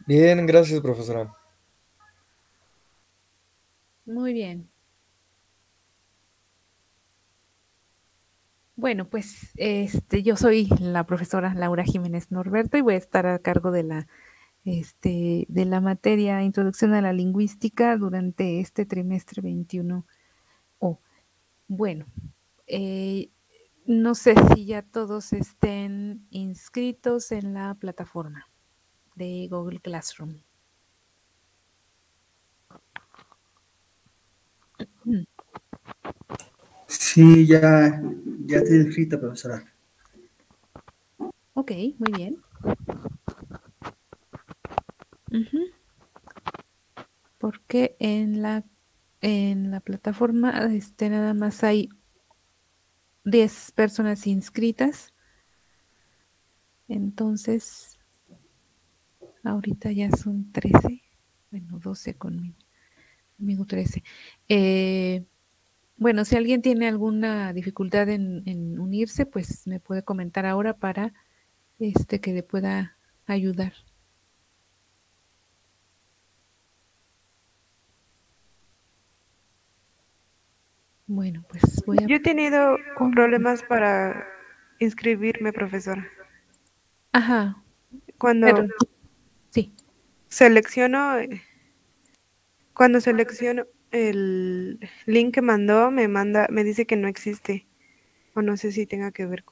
Bien, gracias, profesora. Muy bien. Bueno, pues yo soy la profesora Laura Jiménez Norberto y voy a estar a cargo de la materia Introducción a la Lingüística durante este trimestre 21. O, bueno, eh, no sé si ya todos estén inscritos en la plataforma de Google Classroom. Mm, Sí, ya estoy inscrita, profesora. Ok, muy bien. Ujú. Porque en la plataforma nada más hay 10 personas inscritas, entonces ahorita ya son 13, bueno, 12 conmigo 13. Eh, bueno, si alguien tiene alguna dificultad en unirse, pues me puede comentar ahora para que le pueda ayudar. Bueno, pues voy a Yo he tenido con... problemas para inscribirme, profesora. Ajá, pero Cuando sí. selecciono, cuando selecciono el link que mandó, me dice que no existe. O no sé si tenga que ver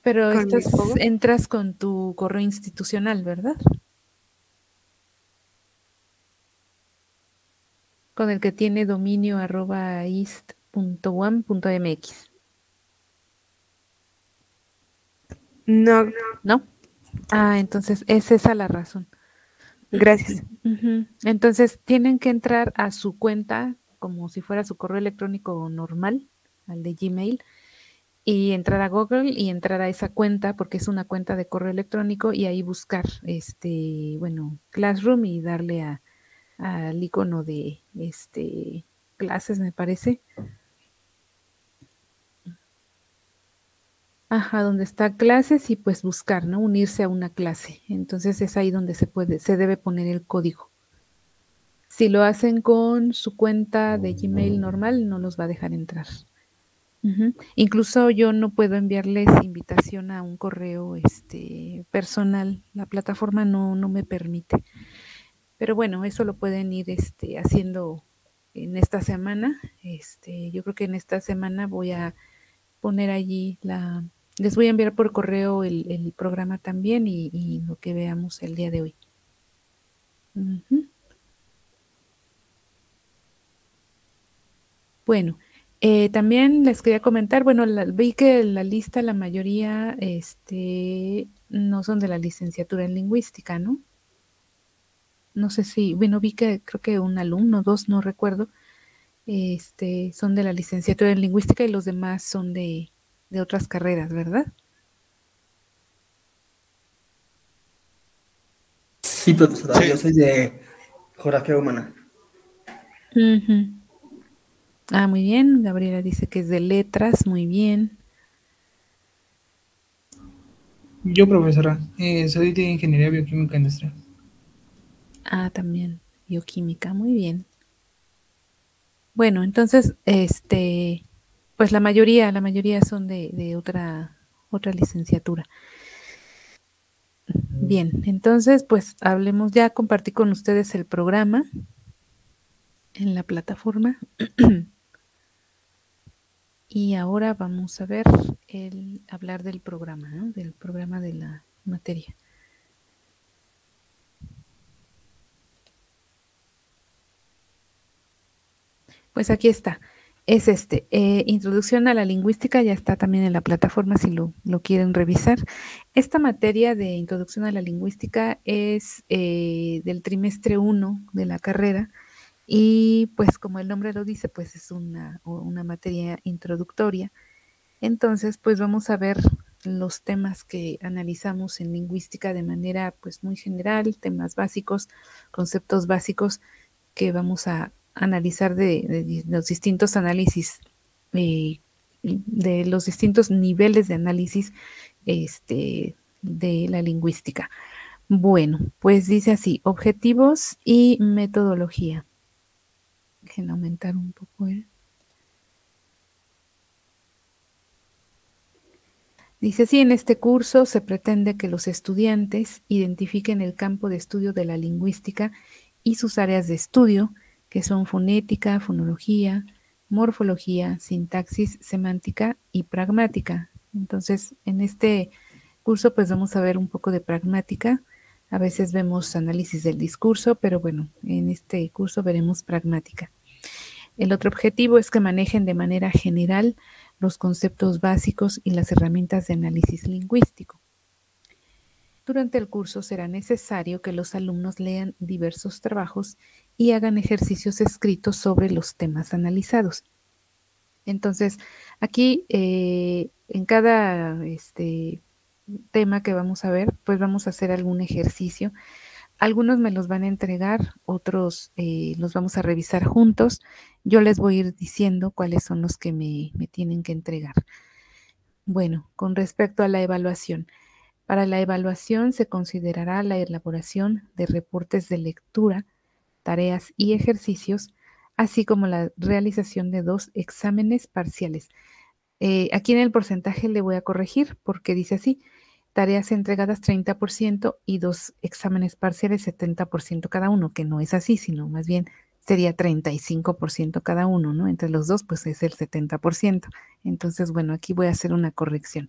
Pero con mi juego. entras con tu correo institucional, ¿verdad? Con el que tiene dominio @ist.uam.mx, No, ¿no? Ah, entonces es esa la razón. gracias. Ujú. Entonces tienen que entrar a su cuenta como si fuera su correo electrónico normal, al de Gmail, y entrar a Google y entrar a esa cuenta porque es una cuenta de correo electrónico y ahí buscar Classroom y darle al icono de clases, me parece. Ajá, donde está clases y pues buscar, ¿no? Unirse a una clase. Entonces es ahí donde se debe poner el código. Si lo hacen con su cuenta de Gmail normal, no los va a dejar entrar. Ujú. Incluso yo no puedo enviarles invitación a un correo personal. La plataforma no me permite. Pero bueno, eso lo pueden ir haciendo en esta semana. Yo creo que en esta semana voy a poner allí les voy a enviar por correo el programa también y lo que veamos el día de hoy. Ujú. Bueno, también les quería comentar, bueno, vi que la lista, la mayoría, no son de la licenciatura en lingüística, ¿no? No sé si, bueno, vi que creo que un alumno, dos, no recuerdo, son de la licenciatura en lingüística y los demás son de otras carreras, ¿verdad? Sí, profesora, Sí, yo soy de Geografía Humana. Ujú. Ah, muy bien. Gabriela dice que es de letras, muy bien. Yo, profesora, soy de Ingeniería Bioquímica Industrial. Ah, también bioquímica, muy bien. Bueno, entonces, pues la mayoría son de otra licenciatura. Bien, entonces, pues hablemos, ya compartí con ustedes el programa en la plataforma y ahora vamos a ver hablar del programa, ¿no? Del programa de la materia. Pues aquí está. Es Introducción a la Lingüística, ya está también en la plataforma si lo quieren revisar. Esta materia de Introducción a la Lingüística es del trimestre 1 de la carrera y pues como el nombre lo dice, pues es una materia introductoria. Entonces, pues vamos a ver los temas que analizamos en lingüística de manera pues muy general, temas básicos, conceptos básicos que vamos a analizar de los distintos análisis, de los distintos niveles de análisis de la lingüística. Bueno, pues dice así, objetivos y metodología. Dejen aumentar un poco el... Dice así, en este curso se pretende que los estudiantes identifiquen el campo de estudio de la lingüística y sus áreas de estudio, que son fonética, fonología, morfología, sintaxis, semántica y pragmática. Entonces, en este curso pues vamos a ver un poco de pragmática. A veces vemos análisis del discurso, pero bueno, en este curso veremos pragmática. El otro objetivo es que manejen de manera general los conceptos básicos y las herramientas de análisis lingüístico. Durante el curso será necesario que los alumnos lean diversos trabajos y hagan ejercicios escritos sobre los temas analizados. Entonces, aquí en cada tema que vamos a ver, pues vamos a hacer algún ejercicio. Algunos me los van a entregar, otros los vamos a revisar juntos. Yo les voy a ir diciendo cuáles son los que me tienen que entregar. Bueno, con respecto a la evaluación. Para la evaluación se considerará la elaboración de reportes de lectura, tareas y ejercicios, así como la realización de 2 exámenes parciales. Aquí en el porcentaje le voy a corregir porque dice así, tareas entregadas 30% y 2 exámenes parciales 70% cada uno, que no es así, sino más bien sería 35% cada uno, ¿no? Entre los dos, pues es el 70%. Entonces, bueno, aquí voy a hacer una corrección.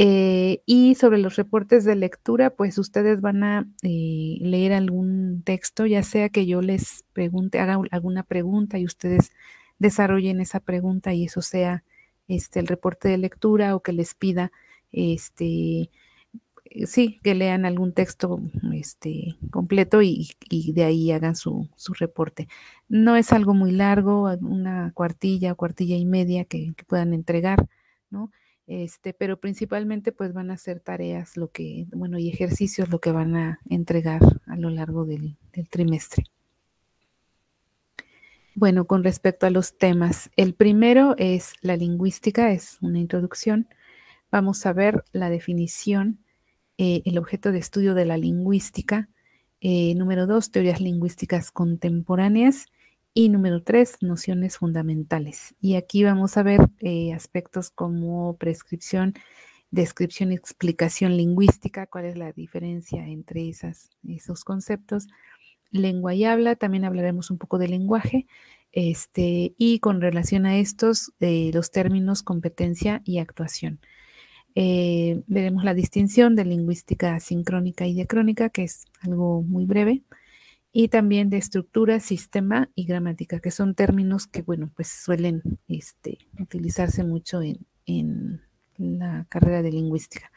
Y sobre los reportes de lectura, pues ustedes van a leer algún texto, ya sea que yo les pregunte, haga alguna pregunta y ustedes desarrollen esa pregunta y eso sea el reporte de lectura o que les pida sí, que lean algún texto completo y de ahí hagan su reporte. No es algo muy largo, una cuartilla o cuartilla y media que puedan entregar, ¿no? Pero principalmente pues van a hacer tareas, y ejercicios lo que van a entregar a lo largo del trimestre. Bueno, con respecto a los temas, el primero es la lingüística, es una introducción. Vamos a ver la definición, el objeto de estudio de la lingüística. Número 2, teorías lingüísticas contemporáneas. Y número 3, nociones fundamentales. Y aquí vamos a ver aspectos como prescripción, descripción y explicación lingüística, cuál es la diferencia entre esos conceptos. Lengua y habla, también hablaremos un poco de lenguaje. Y con relación a estos, los términos competencia y actuación. Veremos la distinción de lingüística sincrónica y diacrónica, que es algo muy breve, y también de estructura, sistema y gramática, que son términos que, bueno, pues suelen utilizarse mucho en la carrera de lingüística.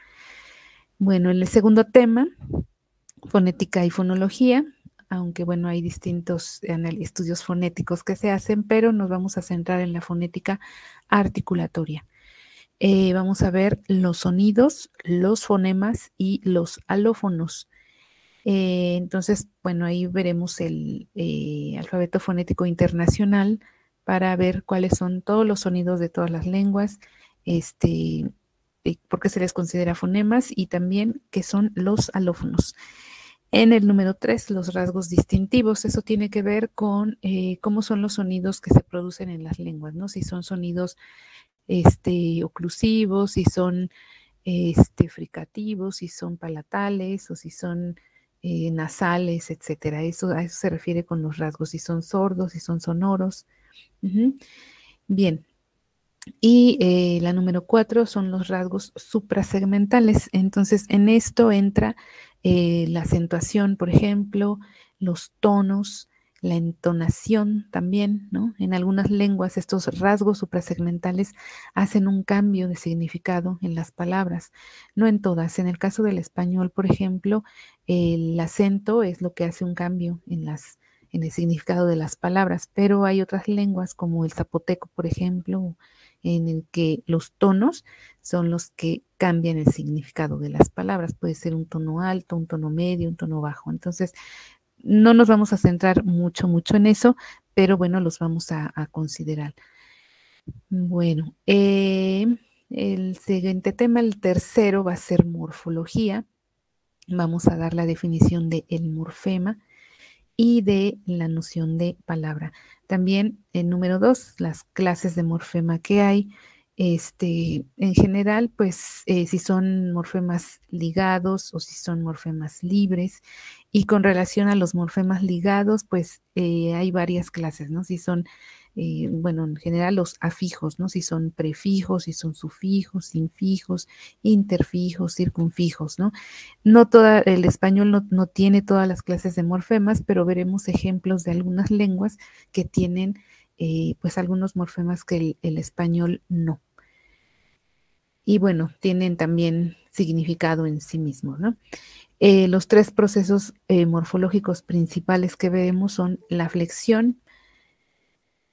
Bueno, en el segundo tema, fonética y fonología, aunque, bueno, hay distintos estudios fonéticos que se hacen, pero nos vamos a centrar en la fonética articulatoria. Vamos a ver los sonidos, los fonemas y los alófonos. Entonces, bueno, ahí veremos el alfabeto fonético internacional para ver cuáles son todos los sonidos de todas las lenguas, por qué se les considera fonemas y también qué son los alófonos. En el número 3, los rasgos distintivos. Eso tiene que ver con cómo son los sonidos que se producen en las lenguas, ¿no? Si son sonidos oclusivos, si son fricativos, si son palatales o si son nasales, etcétera. A eso se refiere con los rasgos, si son sordos, si son sonoros. Bien. Y la número 4 son los rasgos suprasegmentales. Entonces, en esto entra la acentuación, por ejemplo, los tonos, la entonación también, ¿no? En algunas lenguas estos rasgos suprasegmentales hacen un cambio de significado en las palabras, no en todas. En el caso del español, por ejemplo, el acento es lo que hace un cambio en el significado de las palabras, pero hay otras lenguas como el zapoteco, por ejemplo, en el que los tonos son los que cambian el significado de las palabras. Puede ser un tono alto, un tono medio, un tono bajo. Entonces, no nos vamos a centrar mucho en eso, pero bueno, los vamos a considerar. Bueno, El siguiente tema, el tercero, va a ser morfología. Vamos a dar la definición de el morfema y de la noción de palabra. También el número 2, las clases de morfema que hay. En general, pues si son morfemas ligados o si son morfemas libres. Y con relación a los morfemas ligados, pues hay varias clases, ¿no? Si son, bueno, en general los afijos, ¿no? Si son prefijos, si son sufijos, infijos, interfijos, circunfijos, ¿no? No toda, el español no tiene todas las clases de morfemas, pero veremos ejemplos de algunas lenguas que tienen pues algunos morfemas que el español no. Y bueno, tienen también significado en sí mismos, ¿no? Los tres procesos morfológicos principales que vemos son la flexión,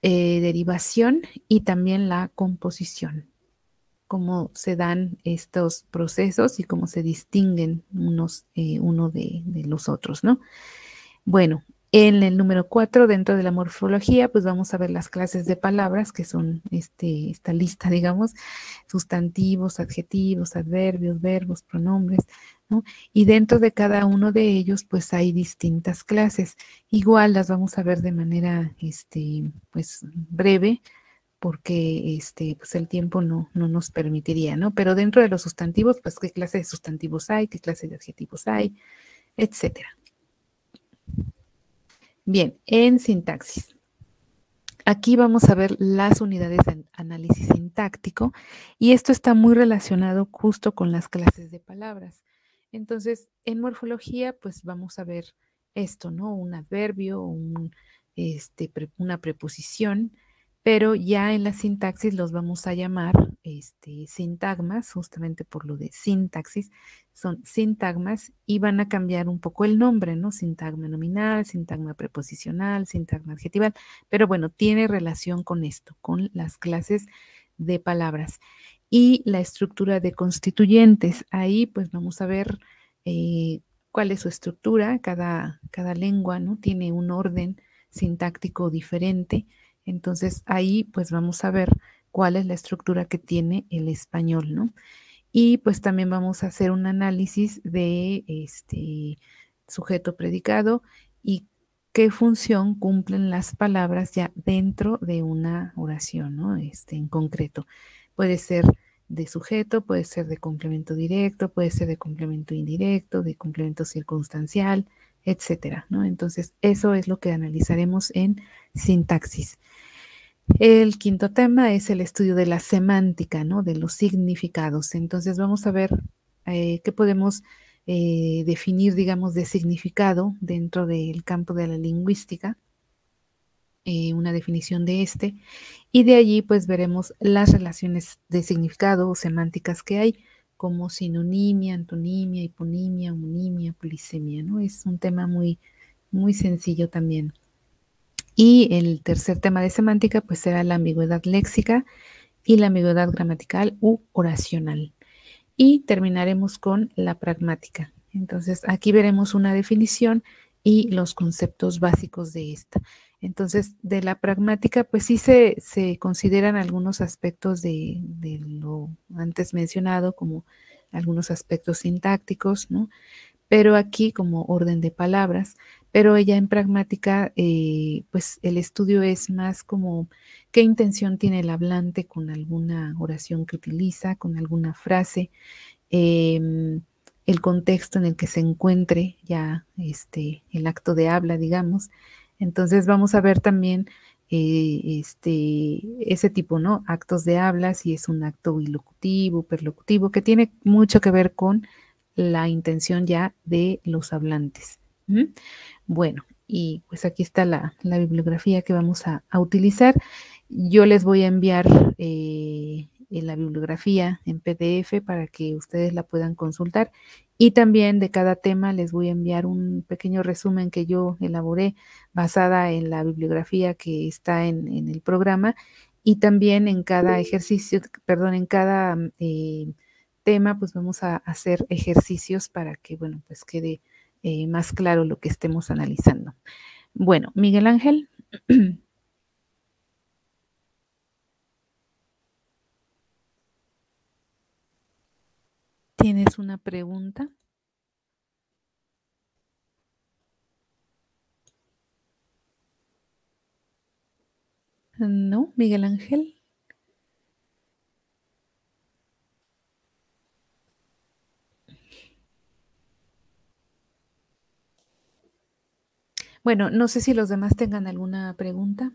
derivación y también la composición. Cómo se dan estos procesos y cómo se distinguen uno de los otros, ¿no? Bueno, en el número 4, dentro de la morfología, pues vamos a ver las clases de palabras, que son esta lista, digamos, sustantivos, adjetivos, adverbios, verbos, pronombres, ¿no? Y dentro de cada uno de ellos, pues hay distintas clases. Igual las vamos a ver de manera, pues breve, porque pues el tiempo no nos permitiría, ¿no? Pero dentro de los sustantivos, pues qué clase de sustantivos hay, qué clase de adjetivos hay, etcétera. Bien, en sintaxis. Aquí vamos a ver las unidades de análisis sintáctico y esto está muy relacionado justo con las clases de palabras. Entonces, en morfología, pues vamos a ver esto, ¿no? Un adverbio, una preposición, pero ya en la sintaxis los vamos a llamar sintagmas, justamente por lo de sintaxis, son sintagmas y van a cambiar un poco el nombre, ¿no? Sintagma nominal, sintagma preposicional, sintagma adjetival, pero bueno, tiene relación con esto, con las clases de palabras. Y la estructura de constituyentes, ahí pues vamos a ver cuál es su estructura, cada lengua, ¿no? Tiene un orden sintáctico diferente. Entonces ahí pues vamos a ver cuál es la estructura que tiene el español, ¿no? Y pues también vamos a hacer un análisis de sujeto predicado y qué función cumplen las palabras ya dentro de una oración, ¿no? En concreto. Puede ser de sujeto, puede ser de complemento directo, puede ser de complemento indirecto, de complemento circunstancial, etcétera, ¿no? Entonces, eso es lo que analizaremos en sintaxis. El quinto tema es el estudio de la semántica, ¿no? De los significados. Entonces vamos a ver qué podemos definir, digamos, de significado dentro del campo de la lingüística, una definición de y de allí pues veremos las relaciones de significado o semánticas que hay, como sinonimia, antonimia, hiponimia, homonimia, polisemia, ¿no? Es un tema muy, muy sencillo también. Y el tercer tema de semántica pues será la ambigüedad léxica y la ambigüedad gramatical u oracional. Y terminaremos con la pragmática. Entonces aquí veremos una definición y los conceptos básicos de esta. Entonces de la pragmática pues sí se consideran algunos aspectos de lo antes mencionado, como algunos aspectos sintácticos, ¿no? Pero aquí como orden de palabras, pero ella en pragmática, pues el estudio es más como qué intención tiene el hablante con alguna oración que utiliza, con alguna frase, el contexto en el que se encuentre ya el acto de habla, digamos. Entonces vamos a ver también ese tipo, ¿no? Actos de habla, si es un acto ilocutivo, perlocutivo, que tiene mucho que ver con la intención ya de los hablantes. Bueno, y pues aquí está la bibliografía que vamos a utilizar. Yo les voy a enviar la bibliografía en PDF para que ustedes la puedan consultar y también de cada tema les voy a enviar un pequeño resumen que yo elaboré basada en la bibliografía que está en el programa y también en cada ejercicio, perdón, en cada tema, pues vamos a hacer ejercicios para que, bueno, pues quede más claro lo que estemos analizando. Bueno, Miguel Ángel. ¿Tienes una pregunta? ¿No, Miguel Ángel? Bueno, no sé si los demás tengan alguna pregunta.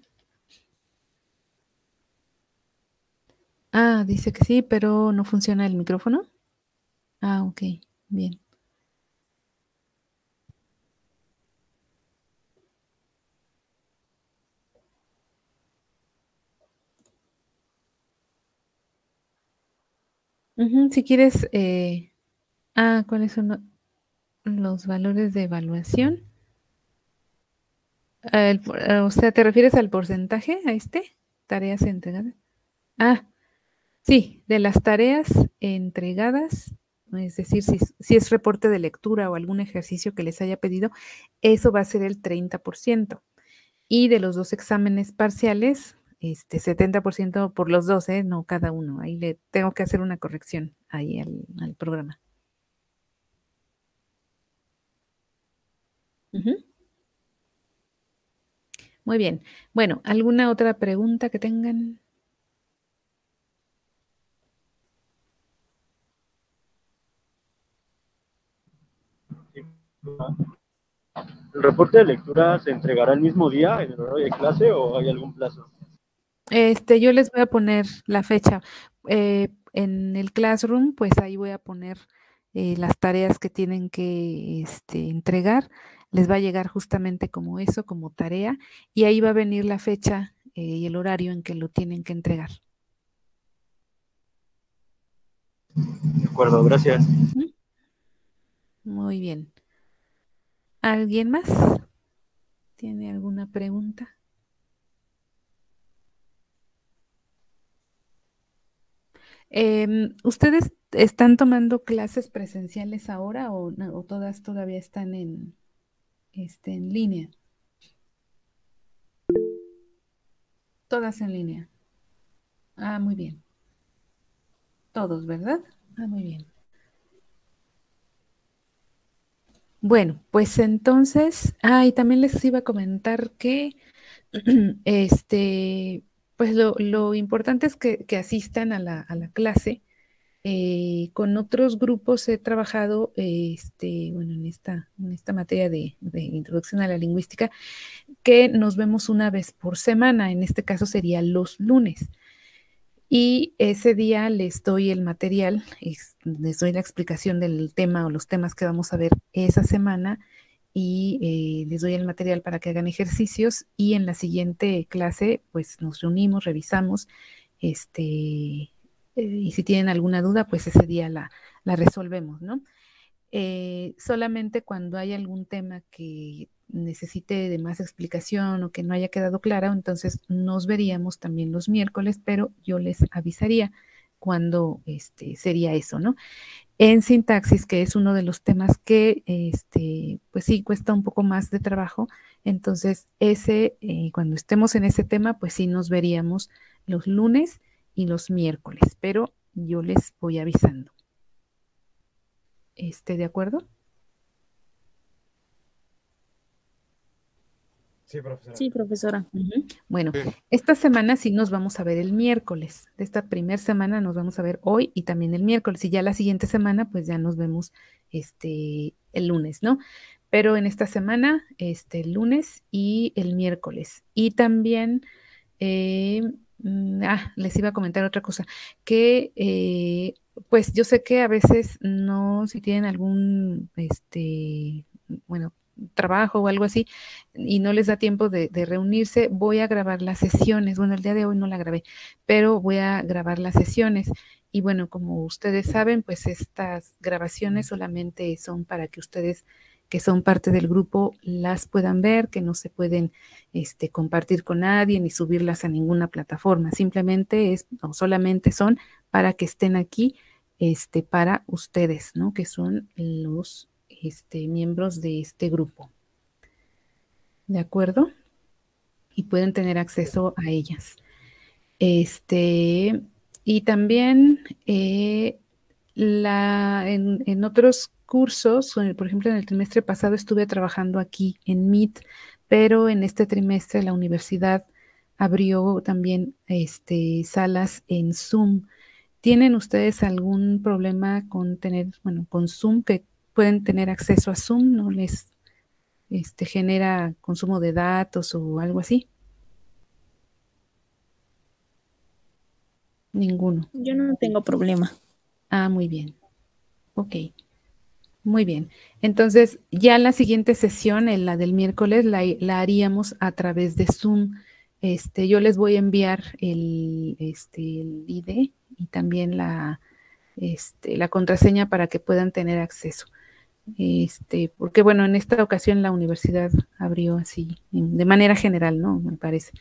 Ah, dice que sí, pero no funciona el micrófono. Ah, ok, bien. Si quieres, ¿cuáles son los valores de evaluación? O sea, ¿te refieres al porcentaje, a este? Tareas entregadas. Ah, sí, de las tareas entregadas, es decir, si es reporte de lectura o algún ejercicio que les haya pedido, eso va a ser el 30%. Y de los 2 exámenes parciales, 70% por los dos, no cada uno. Ahí le tengo que hacer una corrección ahí al programa. Muy bien. Bueno, ¿alguna otra pregunta que tengan? ¿El reporte de lectura se entregará el mismo día en el horario de clase o hay algún plazo? Yo les voy a poner la fecha. En el Classroom, pues ahí voy a poner las tareas que tienen que entregar. Les va a llegar justamente como eso, como tarea, y ahí va a venir la fecha y el horario en que lo tienen que entregar. De acuerdo, gracias. Muy bien. ¿Alguien más? ¿Tiene alguna pregunta? ¿Ustedes están tomando clases presenciales ahora o todas todavía están en línea? Todas en línea. Ah, muy bien. Todos, ¿verdad? Ah, muy bien. Bueno, pues entonces, y también les iba a comentar que, pues lo importante es que asistan a la clase. Con otros grupos he trabajado, bueno, en esta materia de introducción a la lingüística, que nos vemos una vez por semana. En este caso sería los lunes. Y ese día les doy el material, les doy la explicación del tema o los temas que vamos a ver esa semana y les doy el material para que hagan ejercicios y en la siguiente clase pues nos reunimos, revisamos, y si tienen alguna duda pues ese día la resolvemos, ¿no? Solamente cuando hay algún tema que necesite de más explicación o que no haya quedado claro, entonces nos veríamos también los miércoles, pero yo les avisaría cuándo sería eso, ¿no? En sintaxis, que es uno de los temas que, pues sí, cuesta un poco más de trabajo, entonces cuando estemos en ese tema, pues sí nos veríamos los lunes y los miércoles, pero yo les voy avisando. ¿De acuerdo? Sí, profesora. Sí, profesora. Bueno, esta semana sí nos vamos a ver el miércoles. De esta primera semana nos vamos a ver hoy y también el miércoles. Y ya la siguiente semana, pues ya nos vemos el lunes, ¿no? Pero en esta semana, el lunes y el miércoles. Y también, les iba a comentar otra cosa, que pues yo sé que a veces no, si tienen algún, bueno, trabajo o algo así y no les da tiempo de reunirse, voy a grabar las sesiones. Bueno, el día de hoy no la grabé, pero voy a grabar las sesiones. Y bueno, como ustedes saben, pues estas grabaciones solamente son para que ustedes que son parte del grupo las puedan ver, que no se pueden compartir con nadie ni subirlas a ninguna plataforma. Simplemente o solamente son para que estén aquí para ustedes, ¿no? Que son los miembros de este grupo. ¿De acuerdo? Y pueden tener acceso a ellas. Y también En otros cursos, por ejemplo, en el trimestre pasado estuve trabajando aquí en Meet, pero en este trimestre la universidad abrió también salas en Zoom. ¿Tienen ustedes algún problema con tener, bueno, con Zoom, que pueden tener acceso a Zoom? ¿No les genera consumo de datos o algo así? Ninguno. Yo no tengo problema. Ah, muy bien. Ok. Muy bien. Entonces, ya la siguiente sesión, en la del miércoles, la haríamos a través de Zoom. Yo les voy a enviar el ID y también la contraseña para que puedan tener acceso. Porque bueno, en esta ocasión la universidad abrió así, de manera general, ¿no? Me parece,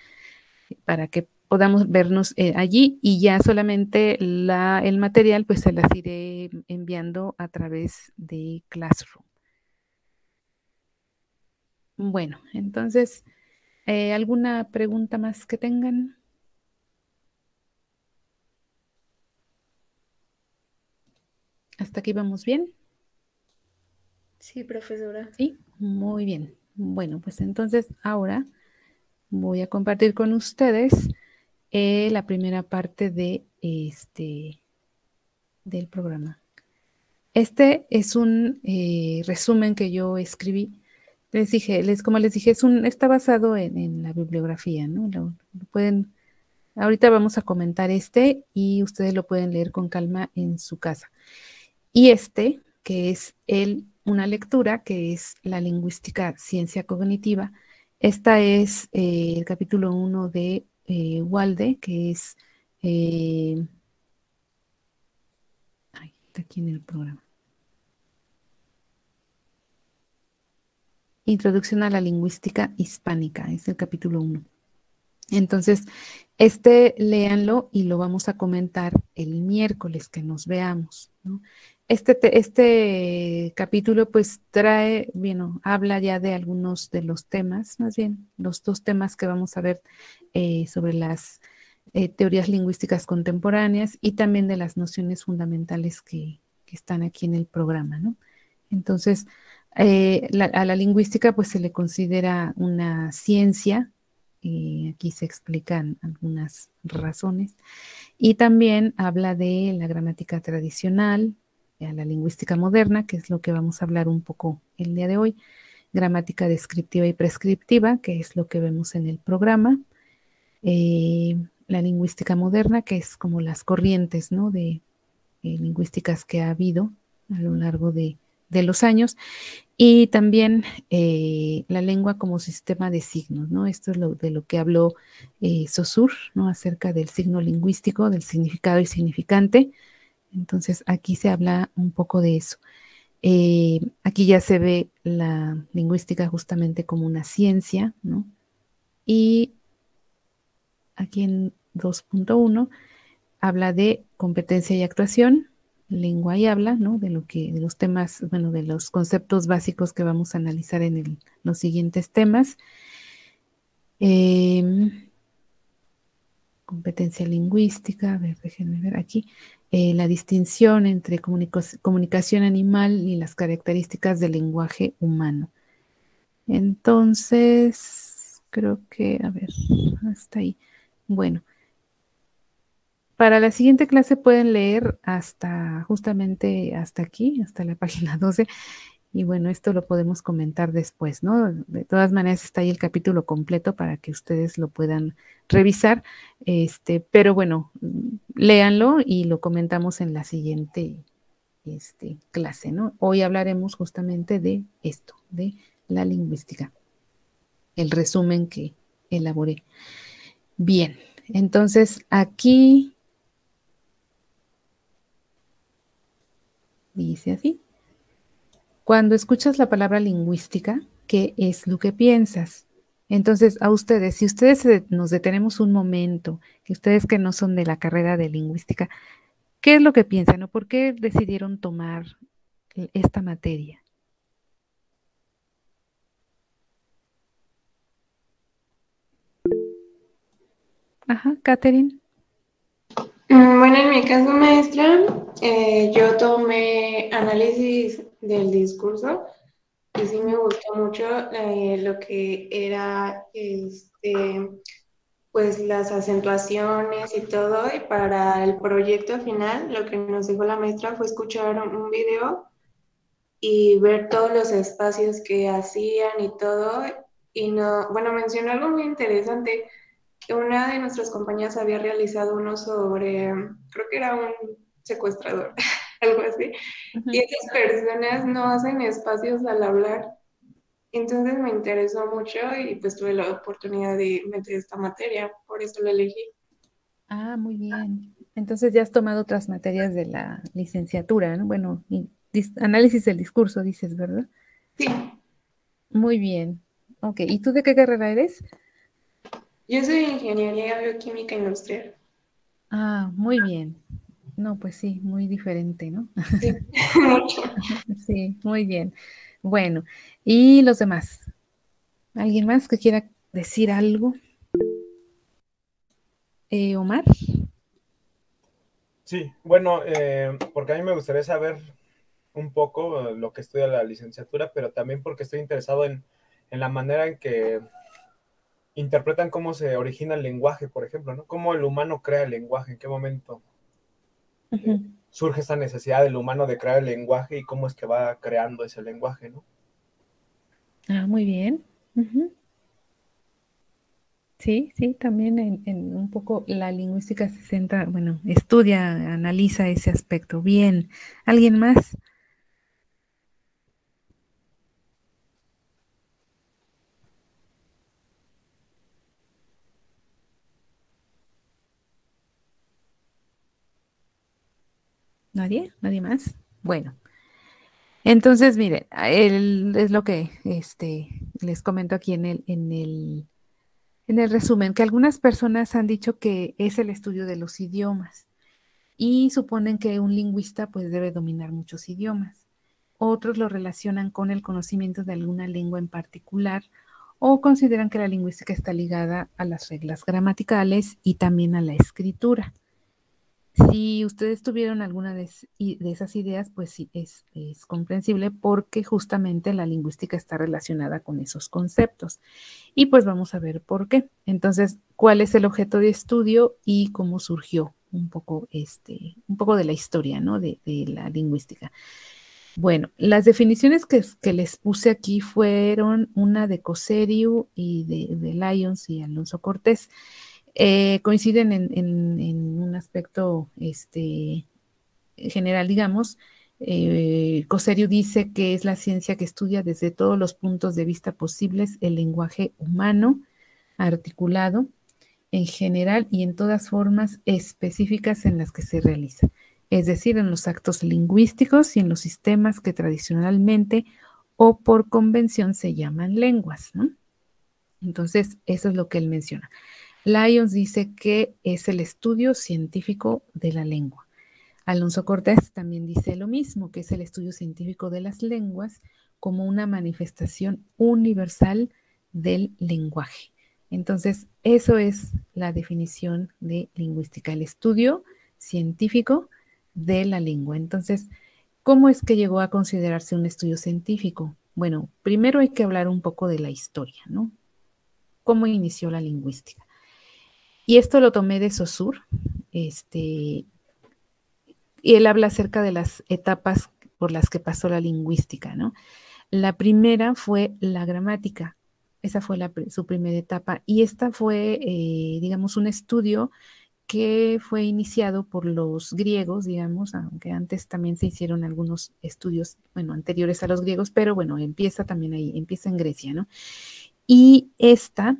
para que podamos vernos allí, y ya solamente el material pues se las iré enviando a través de Classroom. Bueno, entonces, ¿alguna pregunta más que tengan? ¿Hasta aquí vamos bien? Sí, profesora. Sí, muy bien. Bueno, pues entonces ahora voy a compartir con ustedes la primera parte del programa. Este es un resumen que yo escribí. Como les dije, está basado en la bibliografía, ¿no? Lo pueden, ahorita vamos a comentar y ustedes lo pueden leer con calma en su casa. Y que es una lectura, que es la lingüística ciencia cognitiva. Esta es el capítulo 1 de Walde, que es, está aquí en el programa. Introducción a la lingüística hispánica, es el capítulo 1. Entonces, léanlo y lo vamos a comentar el miércoles que nos veamos, ¿no? Este capítulo pues habla ya de algunos de los temas, más bien los dos temas que vamos a ver sobre las teorías lingüísticas contemporáneas, y también de las nociones fundamentales que están aquí en el programa, ¿no? Entonces, a la lingüística pues se le considera una ciencia. Aquí se explican algunas razones, y también habla de la gramática tradicional, la lingüística moderna, que es lo que vamos a hablar un poco el día de hoy, gramática descriptiva y prescriptiva, que es lo que vemos en el programa, la lingüística moderna, que es como las corrientes, ¿no?, de lingüísticas que ha habido a lo largo de los años, y también la lengua como sistema de signos, ¿no? Esto es de lo que habló Saussure, ¿no?, acerca del signo lingüístico, del significado y significante. Entonces, aquí se habla un poco de eso. Aquí ya se ve la lingüística justamente como una ciencia, ¿no? Y aquí en 2.1 habla de competencia y actuación, lengua y habla, ¿no? De los temas, bueno, de los conceptos básicos que vamos a analizar en los siguientes temas. Competencia lingüística, a ver, déjenme ver aquí, la distinción entre comunicación animal y las características del lenguaje humano. Entonces, creo que, a ver, hasta ahí. Bueno, para la siguiente clase pueden leer justamente hasta aquí, hasta la página 12. Y bueno, esto lo podemos comentar después, ¿no? De todas maneras está ahí el capítulo completo para que ustedes lo puedan revisar. Pero bueno, léanlo y lo comentamos en la siguiente clase, ¿no? Hoy hablaremos justamente de esto, de la lingüística, el resumen que elaboré. Bien, entonces aquí dice así. Cuando escuchas la palabra lingüística, ¿qué es lo que piensas? Entonces, a ustedes, si ustedes nos detenemos un momento, que ustedes que no son de la carrera de lingüística, ¿qué es lo que piensan o por qué decidieron tomar esta materia? Ajá, Catherine. Bueno, en mi caso, maestra, yo tomé análisis del discurso y sí me gustó mucho lo que era pues las acentuaciones y todo. Y para el proyecto final, lo que nos dijo la maestra fue escuchar un video y ver todos los espacios que hacían y todo. Y no, bueno, mencionó algo muy interesante, que una de nuestras compañías había realizado uno sobre, creo que era un secuestrador, algo así, y Ujú. esas personas no hacen espacios al hablar. Entonces me interesó mucho y pues tuve la oportunidad de meter esta materia, por eso la elegí. Ah, muy bien. Entonces ya has tomado otras materias de la licenciatura, ¿no? Bueno, análisis del discurso, dices, ¿verdad? Sí, Muy bien. Ok, ¿y tú de qué carrera eres? yo soy ingeniería bioquímica industrial. Ah, muy bien. No, pues sí, muy diferente, ¿no? Sí, mucho. Sí, muy bien. Bueno, ¿y los demás? ¿Alguien más que quiera decir algo? Omar. Sí, bueno, porque a mí me gustaría saber un poco lo que estudia la licenciatura, pero también porque estoy interesado en la manera en que interpretan cómo se origina el lenguaje, por ejemplo, ¿no? Cómo el humano crea el lenguaje, en qué momento Ujú. surge esa necesidad del humano de crear el lenguaje y cómo es que va creando ese lenguaje, ¿no? Ah, muy bien. Ujú. Sí, sí, también en un poco la lingüística se centra, bueno, estudia, analiza ese aspecto. Bien. ¿Alguien más? ¿Nadie? ¿Nadie más? Bueno, entonces, miren, es lo que les comento aquí en el resumen, que algunas personas han dicho que es el estudio de los idiomas y suponen que un lingüista pues debe dominar muchos idiomas. Otros lo relacionan con el conocimiento de alguna lengua en particular o consideran que la lingüística está ligada a las reglas gramaticales y también a la escritura. Si ustedes tuvieron alguna de esas ideas, pues sí, es comprensible porque justamente la lingüística está relacionada con esos conceptos. Y pues vamos a ver por qué. Entonces, ¿cuál es el objeto de estudio y cómo surgió un poco de la historia, ¿no? De la lingüística. Bueno, las definiciones que les puse aquí fueron una de Cosseriu y de Lyons y Alonso Cortés. Coinciden en un aspecto general, digamos. Cosseriu dice que es la ciencia que estudia desde todos los puntos de vista posibles el lenguaje humano articulado en general y en todas formas específicas en las que se realiza, es decir, en los actos lingüísticos y en los sistemas que tradicionalmente o por convención se llaman lenguas, ¿no? Entonces, eso es lo que él menciona. Lyons dice que es el estudio científico de la lengua. Alonso Cortés también dice lo mismo, que es el estudio científico de las lenguas como una manifestación universal del lenguaje. Entonces, eso es la definición de lingüística, el estudio científico de la lengua. Entonces, ¿cómo es que llegó a considerarse un estudio científico? Bueno, primero hay que hablar un poco de la historia, ¿no? ¿Cómo inició la lingüística? Y esto lo tomé de Saussure, y él habla acerca de las etapas por las que pasó la lingüística, ¿no? La primera fue la gramática, esa fue su primera etapa, y esta fue, digamos, un estudio que fue iniciado por los griegos, digamos, aunque antes también se hicieron algunos estudios, bueno, anteriores a los griegos, pero bueno, empieza también ahí, empieza en Grecia, ¿no? Y esta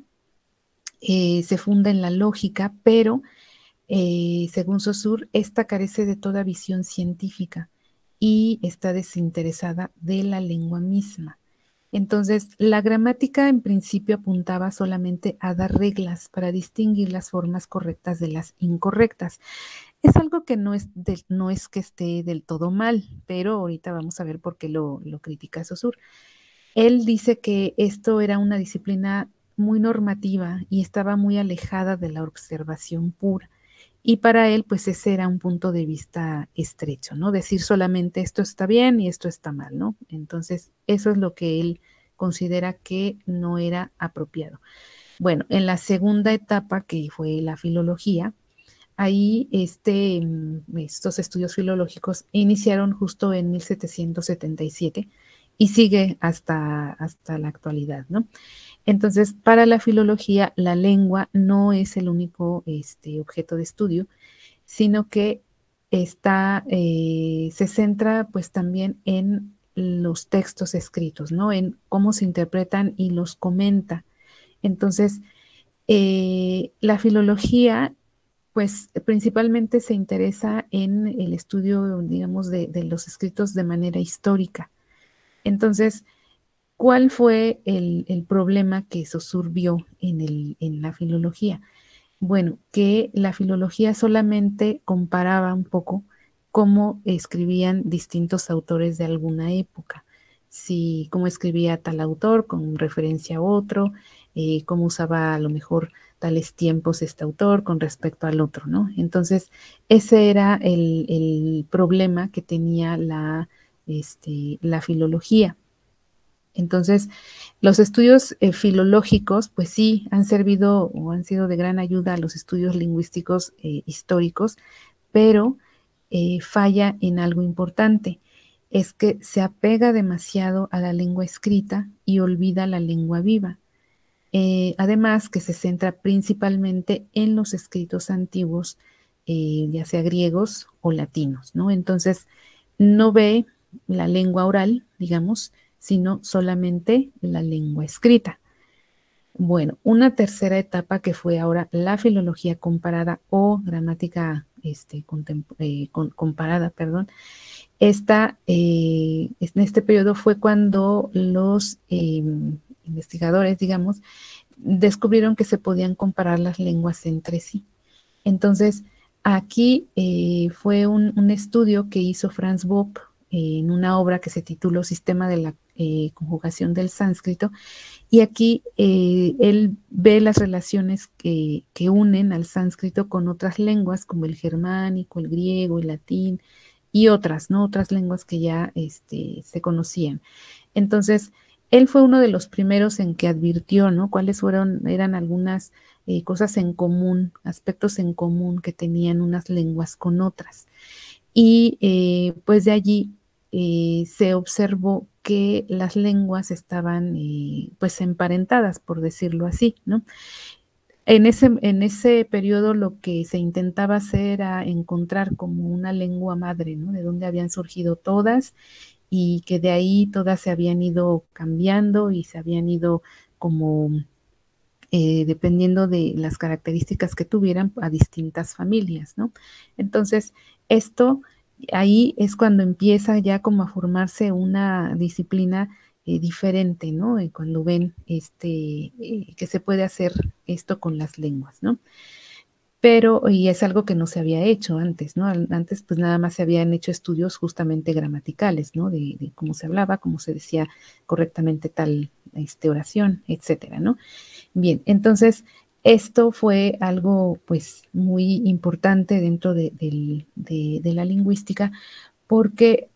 se funda en la lógica, pero según Saussure, esta carece de toda visión científica y está desinteresada de la lengua misma. Entonces, la gramática en principio apuntaba solamente a dar reglas para distinguir las formas correctas de las incorrectas. Es algo que no es que esté del todo mal, pero ahorita vamos a ver por qué lo critica Saussure. Él dice que esto era una disciplina muy normativa y estaba muy alejada de la observación pura y para él, pues ese era un punto de vista estrecho, ¿no? Decir solamente esto está bien y esto está mal, ¿no? Entonces, eso es lo que él considera que no era apropiado. Bueno, en la segunda etapa, que fue la filología, ahí estos estudios filológicos iniciaron justo en 1777 y sigue hasta la actualidad, ¿no? Entonces, para la filología, la lengua no es el único objeto de estudio, sino que se centra pues también en los textos escritos, ¿no? En cómo se interpretan y los comenta. Entonces, la filología, pues principalmente se interesa en el estudio, digamos, de los escritos de manera histórica. Entonces, ¿cuál fue el problema que Saussure vio en la filología? Bueno, que la filología solamente comparaba un poco cómo escribían distintos autores de alguna época. Si cómo escribía tal autor con referencia a otro, cómo usaba a lo mejor tales tiempos este autor con respecto al otro, ¿no? Entonces, ese era el problema que tenía la filología. Entonces, los estudios filológicos, pues sí, han servido o han sido de gran ayuda a los estudios lingüísticos históricos, pero falla en algo importante, es que se apega demasiado a la lengua escrita y olvida la lengua viva. Además, que se centra principalmente en los escritos antiguos, ya sea griegos o latinos, ¿no? Entonces, no ve la lengua oral, digamos, sino solamente la lengua escrita. Bueno, una tercera etapa que fue ahora la filología comparada o gramática comparada, perdón. En este periodo fue cuando los investigadores, digamos, descubrieron que se podían comparar las lenguas entre sí. Entonces, aquí fue un estudio que hizo Franz Bopp en una obra que se tituló Sistema de la conjugación del sánscrito, y aquí él ve las relaciones que unen al sánscrito con otras lenguas como el germánico, el griego, el latín y otras, ¿no? Otras lenguas que ya se conocían. Entonces, él fue uno de los primeros en que advirtió, ¿no? Cuáles eran algunas cosas en común, aspectos en común que tenían unas lenguas con otras. Y pues de allí se observó que las lenguas estaban pues emparentadas, por decirlo así, ¿no? En ese periodo lo que se intentaba hacer era encontrar como una lengua madre, ¿no? De dónde habían surgido todas y que de ahí todas se habían ido cambiando y se habían ido como dependiendo de las características que tuvieran a distintas familias, ¿no? Entonces, ahí es cuando empieza ya como a formarse una disciplina diferente, ¿no? Cuando ven que se puede hacer esto con las lenguas, ¿no? Y es algo que no se había hecho antes, ¿no? Antes pues nada más se habían hecho estudios justamente gramaticales, ¿no? De cómo se hablaba, cómo se decía correctamente tal oración, etcétera, ¿no? Bien, entonces esto fue algo pues muy importante dentro de la lingüística porque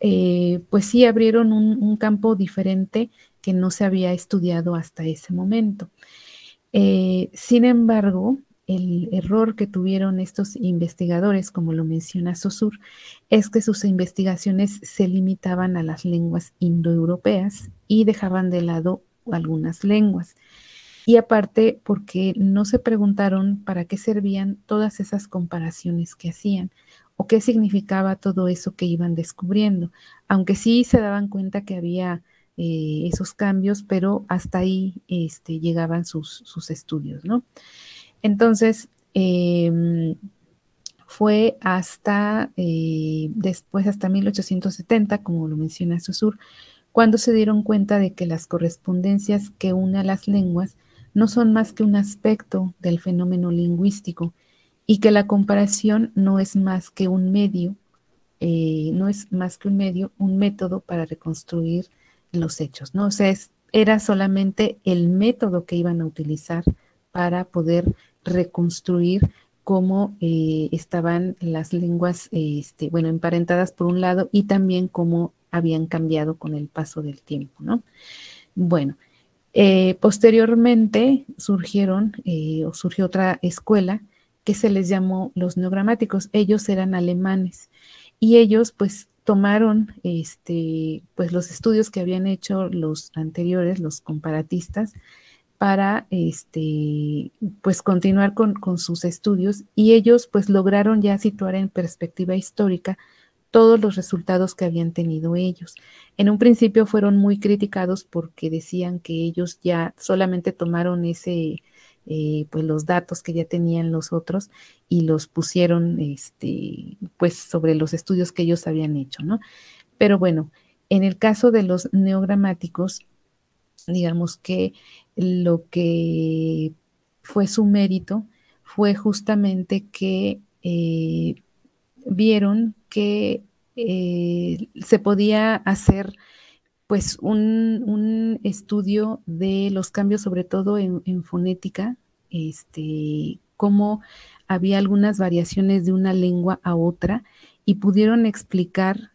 pues sí abrieron un campo diferente que no se había estudiado hasta ese momento. Sin embargo, el error que tuvieron estos investigadores, como lo menciona Saussure, es que sus investigaciones se limitaban a las lenguas indoeuropeas y dejaban de lado algunas lenguas. Y aparte, porque no se preguntaron para qué servían todas esas comparaciones que hacían o qué significaba todo eso que iban descubriendo, aunque sí se daban cuenta que había esos cambios, pero hasta ahí llegaban sus estudios, ¿no? Entonces, fue hasta después, hasta 1870, como lo menciona Saussure, cuando se dieron cuenta de que las correspondencias que unen a las lenguas no son más que un aspecto del fenómeno lingüístico y que la comparación no es más que un medio, un método para reconstruir los hechos, ¿no? O sea, era solamente el método que iban a utilizar para poder reconstruir cómo estaban las lenguas, bueno, emparentadas por un lado y también cómo habían cambiado con el paso del tiempo, ¿no? Bueno, posteriormente surgió otra escuela que se les llamó los neogramáticos. Ellos eran alemanes y ellos pues tomaron pues los estudios que habían hecho los anteriores, los comparatistas, para pues continuar con sus estudios, y ellos pues lograron ya situar en perspectiva histórica todos los resultados que habían tenido ellos. En un principio fueron muy criticados porque decían que ellos ya solamente tomaron pues los datos que ya tenían los otros y los pusieron pues sobre los estudios que ellos habían hecho, ¿no? Pero bueno, en el caso de los neogramáticos, digamos que lo que fue su mérito fue justamente que vieron que se podía hacer pues un estudio de los cambios, sobre todo en fonética, cómo había algunas variaciones de una lengua a otra, y pudieron explicar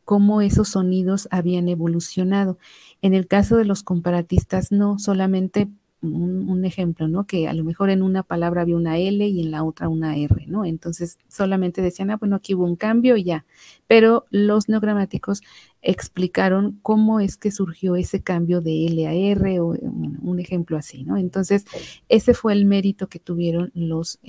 cómo esos sonidos habían evolucionado. En el caso de los comparatistas, no, solamente un ejemplo, ¿no? Que a lo mejor en una palabra había una L y en la otra una R, ¿no? Entonces solamente decían, bueno, aquí hubo un cambio y ya. Pero los neogramáticos explicaron cómo es que surgió ese cambio de L a R, o un ejemplo así, ¿no? Entonces, ese fue el mérito que tuvieron los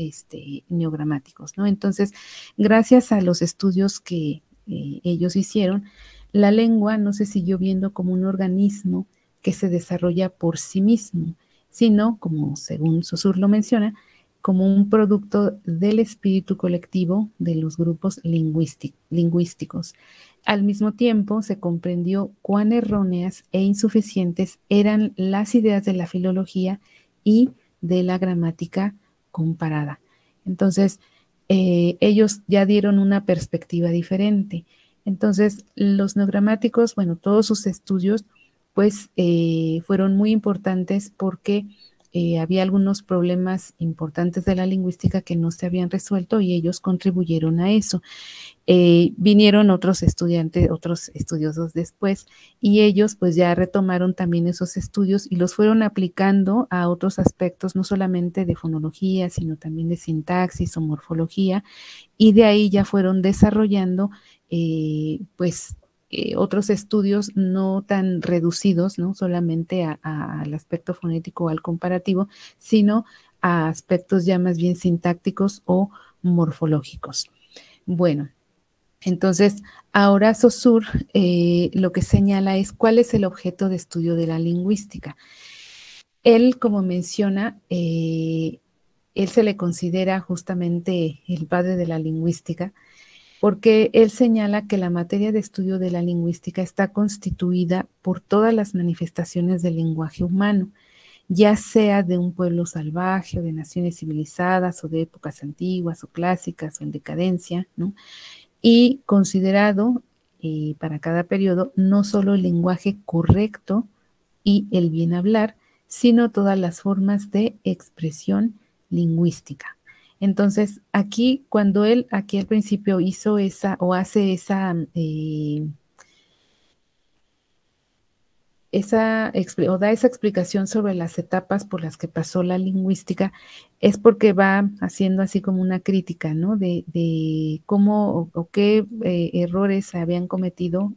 neogramáticos, ¿no? Entonces, gracias a los estudios que ellos hicieron, la lengua no se siguió viendo como un organismo que se desarrolla por sí mismo, sino, como según Saussure lo menciona, como un producto del espíritu colectivo de los grupos lingüísticos. Al mismo tiempo, se comprendió cuán erróneas e insuficientes eran las ideas de la filología y de la gramática comparada. Entonces, ellos ya dieron una perspectiva diferente. Entonces, los neogramáticos, bueno, todos sus estudios, pues fueron muy importantes porque había algunos problemas importantes de la lingüística que no se habían resuelto, y ellos contribuyeron a eso. Vinieron otros estudiosos después, y ellos pues ya retomaron también esos estudios y los fueron aplicando a otros aspectos, no solamente de fonología, sino también de sintaxis o morfología, y de ahí ya fueron desarrollando pues otros estudios no tan reducidos, ¿no? Solamente al aspecto fonético o al comparativo, sino a aspectos ya más bien sintácticos o morfológicos. Bueno, entonces ahora Saussure lo que señala es cuál es el objeto de estudio de la lingüística. Él, como menciona, él se le considera justamente el padre de la lingüística, porque él señala que la materia de estudio de la lingüística está constituida por todas las manifestaciones del lenguaje humano, ya sea de un pueblo salvaje o de naciones civilizadas o de épocas antiguas o clásicas o en decadencia, ¿no? Y considerado para cada periodo no solo el lenguaje correcto y el bien hablar, sino todas las formas de expresión lingüística. Entonces, aquí, cuando él aquí al principio hizo o hace o da esa explicación sobre las etapas por las que pasó la lingüística, es porque va haciendo así como una crítica, ¿no? De cómo o qué errores se habían cometido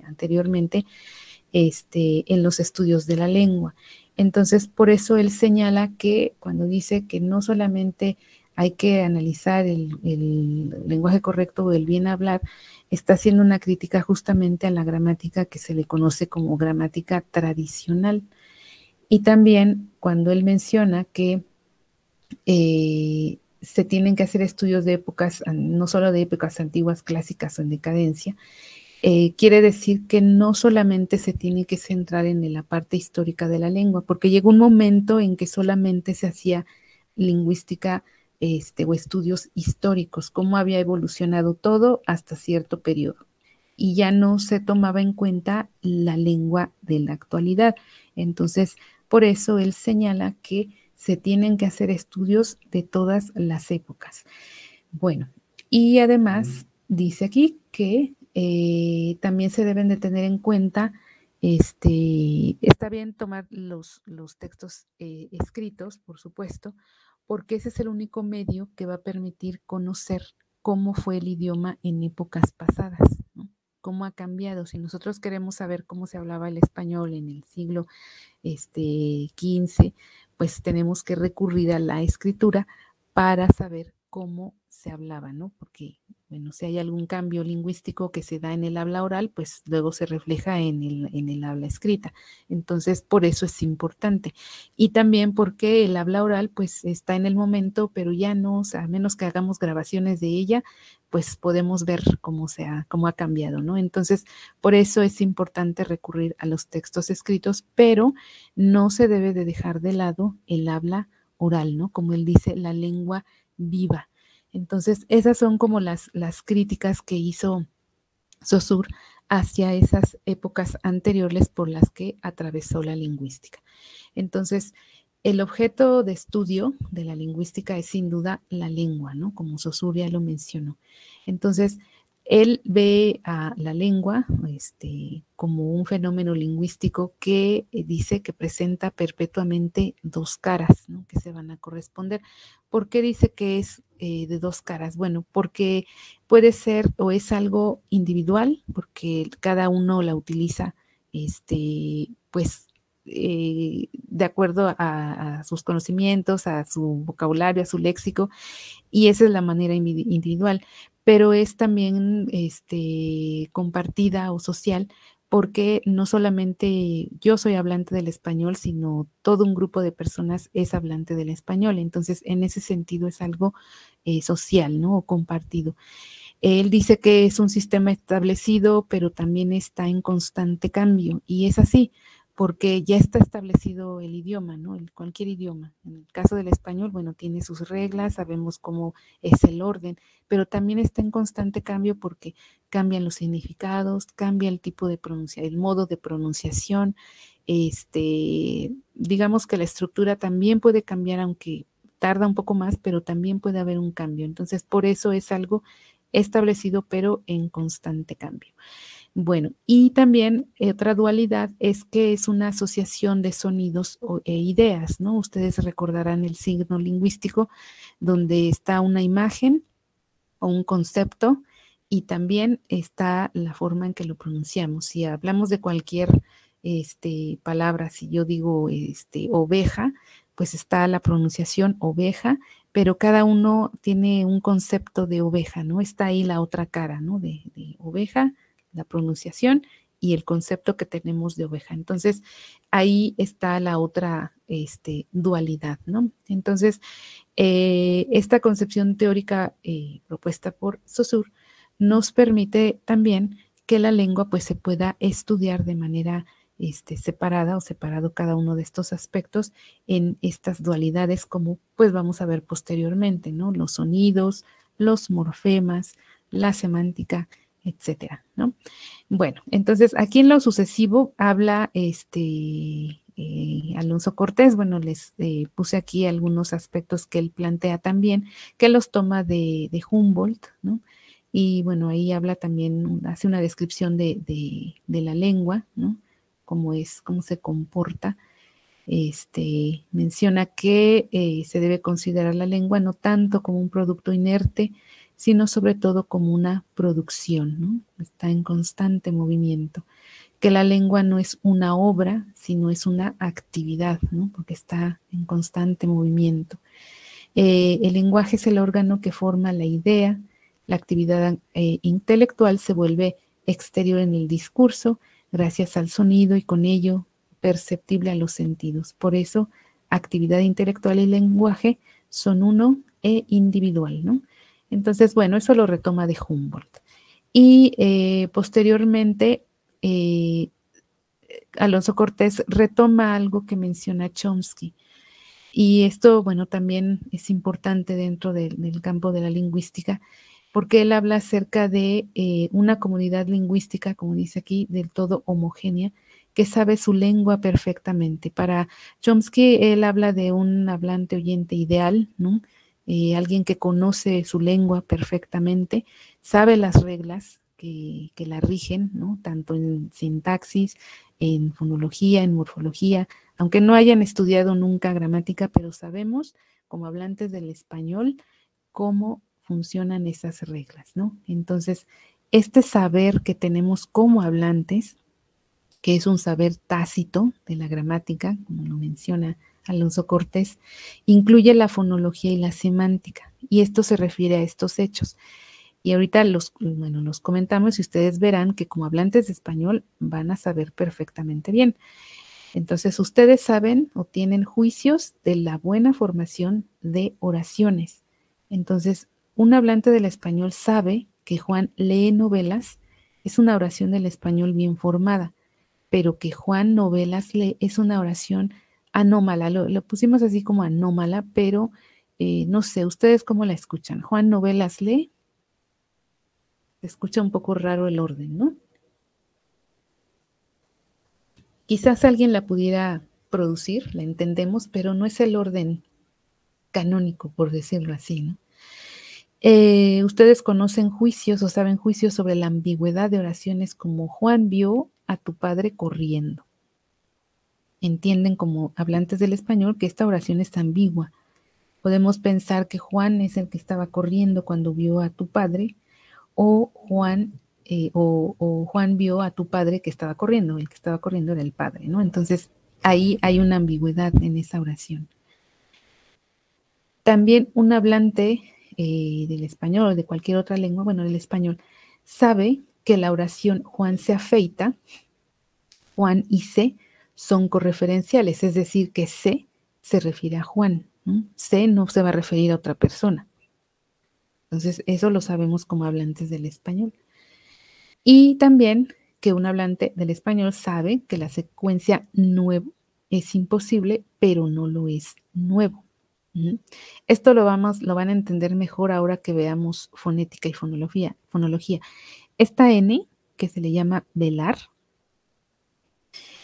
anteriormente en los estudios de la lengua. Entonces, por eso él señala que cuando dice que no solamente hay que analizar el lenguaje correcto o el bien hablar, está haciendo una crítica justamente a la gramática que se le conoce como gramática tradicional. Y también cuando él menciona que se tienen que hacer estudios de épocas, no solo de épocas antiguas, clásicas o en decadencia, quiere decir que no solamente se tiene que centrar en la parte histórica de la lengua, porque llegó un momento en que solamente se hacía lingüística o estudios históricos, cómo había evolucionado todo hasta cierto periodo, y ya no se tomaba en cuenta la lengua de la actualidad. Entonces, por eso él señala que se tienen que hacer estudios de todas las épocas. Bueno, y además dice aquí que también se deben de tener en cuenta, está bien tomar los textos escritos, por supuesto, porque ese es el único medio que va a permitir conocer cómo fue el idioma en épocas pasadas, ¿no? Cómo ha cambiado. Si nosotros queremos saber cómo se hablaba el español en el siglo XV, pues tenemos que recurrir a la escritura para saber cómo se hablaba, ¿no? Porque, bueno, si hay algún cambio lingüístico que se da en el habla oral, pues luego se refleja en el habla escrita. Entonces, por eso es importante. Y también porque el habla oral, pues, está en el momento, pero ya no, o sea, a menos que hagamos grabaciones de ella, pues podemos ver cómo ha cambiado, ¿no? Entonces, por eso es importante recurrir a los textos escritos, pero no se debe de dejar de lado el habla oral, ¿no? Como él dice, la lengua viva. Entonces, esas son como las críticas que hizo Saussure hacia esas épocas anteriores por las que atravesó la lingüística. Entonces, el objeto de estudio de la lingüística es sin duda la lengua, ¿no? Como Saussure ya lo mencionó. Entonces, él ve a la lengua como un fenómeno lingüístico que dice que presenta perpetuamente dos caras, ¿no? Que se van a corresponder. ¿Por qué dice que es de dos caras? Bueno, porque puede ser o es algo individual, porque cada uno la utiliza, pues, de acuerdo a sus conocimientos, a su vocabulario, a su léxico, y esa es la manera individual, pero es también compartida o social, porque no solamente yo soy hablante del español, sino todo un grupo de personas es hablante del español. Entonces, en ese sentido es algo social, ¿no? O compartido. Él dice que es un sistema establecido, pero también está en constante cambio, y es así, porque ya está establecido el idioma, ¿no? Cualquier idioma. En el caso del español, bueno, tiene sus reglas, sabemos cómo es el orden, pero también está en constante cambio porque cambian los significados, cambia el tipo de pronunciación, el modo de pronunciación, digamos que la estructura también puede cambiar, aunque tarda un poco más, pero también puede haber un cambio. Entonces, por eso es algo establecido, pero en constante cambio. Bueno, y también otra dualidad es que es una asociación de sonidos e ideas, ¿no? Ustedes recordarán el signo lingüístico, donde está una imagen o un concepto y también está la forma en que lo pronunciamos. Si hablamos de cualquier palabra, si yo digo oveja, pues está la pronunciación oveja, pero cada uno tiene un concepto de oveja, ¿no? Está ahí la otra cara, ¿no? De oveja, la pronunciación y el concepto que tenemos de oveja. Entonces, ahí está la otra dualidad, ¿no? Entonces, esta concepción teórica propuesta por Saussure nos permite también que la lengua pues se pueda estudiar de manera separada o separado cada uno de estos aspectos en estas dualidades, como pues vamos a ver posteriormente, ¿no? Los sonidos, los morfemas, la semántica, etcétera, ¿no? Bueno, entonces aquí en lo sucesivo habla Alonso Cortés. Bueno, les puse aquí algunos aspectos que él plantea también, que los toma de Humboldt, ¿no? Y bueno, ahí habla también, hace una descripción de la lengua, ¿no? Cómo se comporta. Menciona que se debe considerar la lengua no tanto como un producto inerte, sino sobre todo como una producción, ¿no? Está en constante movimiento, que la lengua no es una obra, sino es una actividad, ¿no? Porque está en constante movimiento. El lenguaje es el órgano que forma la idea, la actividad intelectual se vuelve exterior en el discurso, gracias al sonido y con ello perceptible a los sentidos. Por eso, actividad intelectual y lenguaje son uno e individual, ¿no? Entonces, bueno, eso lo retoma de Humboldt. Y posteriormente, Alonso Cortés retoma algo que menciona Chomsky. Y esto, bueno, también es importante dentro del campo de la lingüística, porque él habla acerca de una comunidad lingüística, como dice aquí, del todo homogénea, que sabe su lengua perfectamente. Para Chomsky, él habla de un hablante oyente ideal, ¿no? Alguien que conoce su lengua perfectamente, sabe las reglas que la rigen, ¿no? Tanto en sintaxis, en fonología, en morfología, aunque no hayan estudiado nunca gramática, pero sabemos, como hablantes del español, cómo funcionan esas reglas, ¿no? Entonces, este saber que tenemos como hablantes, que es un saber tácito de la gramática, como lo menciona Alonso Cortés, incluye la fonología y la semántica, y esto se refiere a estos hechos. Y ahorita los comentamos y ustedes verán que como hablantes de español van a saber perfectamente bien. Entonces, ustedes saben o tienen juicios de la buena formación de oraciones. Entonces, un hablante del español sabe que Juan lee novelas, es una oración del español bien formada, pero que Juan novelas lee es una oración anómala. Lo pusimos así como anómala, pero no sé, ¿ustedes cómo la escuchan? Juan novelas lee. Se escucha un poco raro el orden, ¿no? Quizás alguien la pudiera producir, la entendemos, pero no es el orden canónico, por decirlo así, ¿no? Ustedes conocen juicios o saben juicios sobre la ambigüedad de oraciones como Juan vio a tu padre corriendo. Entienden como hablantes del español que esta oración es ambigua. Podemos pensar que Juan es el que estaba corriendo cuando vio a tu padre, o Juan vio a tu padre que estaba corriendo, el que estaba corriendo era el padre, ¿no? Entonces, ahí hay una ambigüedad en esa oración. También un hablante del español o de cualquier otra lengua, bueno, del español, sabe que la oración Juan se afeita, Juan y se son correferenciales, es decir, que se refiere a Juan, ¿no? Se no se va a referir a otra persona. Entonces, eso lo sabemos como hablantes del español. Y también que un hablante del español sabe que la secuencia nuevo es imposible, pero no lo es nuevo. Esto lo van a entender mejor ahora que veamos fonética y fonología. Esta N, que se le llama velar,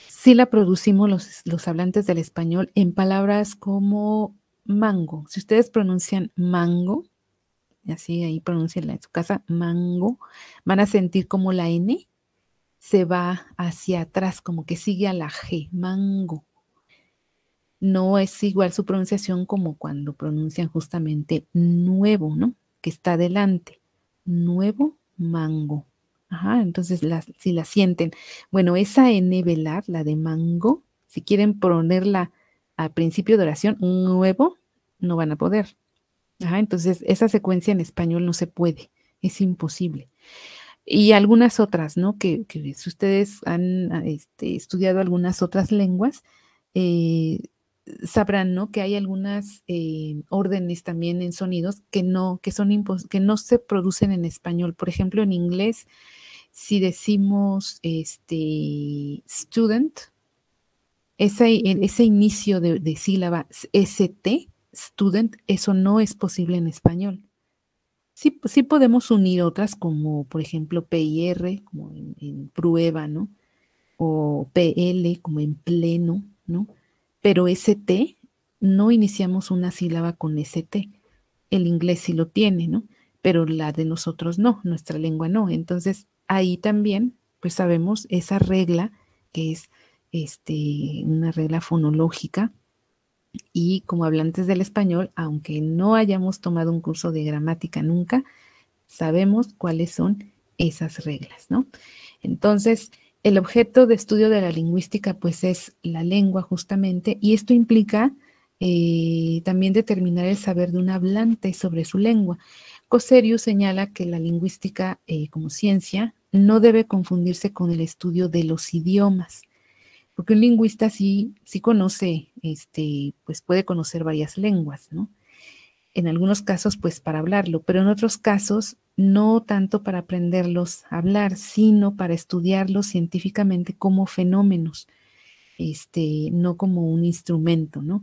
sí la producimos los hablantes del español en palabras como mango. Si ustedes pronuncian mango, así ahí pronuncienla en su casa, mango, van a sentir como la N se va hacia atrás, como que sigue a la G, mango. No es igual su pronunciación como cuando pronuncian justamente nuevo, ¿no? Que está delante. Nuevo, mango. Ajá, entonces si la sienten. Bueno, esa N velar, la de mango, si quieren ponerla al principio de oración, nuevo, no van a poder. Ajá, entonces esa secuencia en español no se puede, es imposible. Y algunas otras, ¿no? Que si ustedes han estudiado algunas otras lenguas, sabrán, ¿no? Que hay algunas órdenes también en sonidos que no se producen en español. Por ejemplo, en inglés, si decimos student, ese inicio de sílaba ST, student, eso no es posible en español. Sí podemos unir otras como, por ejemplo, P y R, como en prueba, ¿no? O PL, como en pleno, ¿no? Pero ST, no iniciamos una sílaba con ST. El inglés sí lo tiene, ¿no? Pero la de nosotros no, nuestra lengua no. Entonces, ahí también, pues sabemos esa regla que es una regla fonológica. Y como hablantes del español, aunque no hayamos tomado un curso de gramática nunca, sabemos cuáles son esas reglas, ¿no? Entonces, el objeto de estudio de la lingüística, pues, es la lengua justamente, y esto implica también determinar el saber de un hablante sobre su lengua. Cosserius señala que la lingüística como ciencia no debe confundirse con el estudio de los idiomas, porque un lingüista sí conoce, pues puede conocer varias lenguas, ¿no? En algunos casos, pues para hablarlo, pero en otros casos no tanto para aprenderlos a hablar, sino para estudiarlos científicamente como fenómenos, no como un instrumento, ¿no?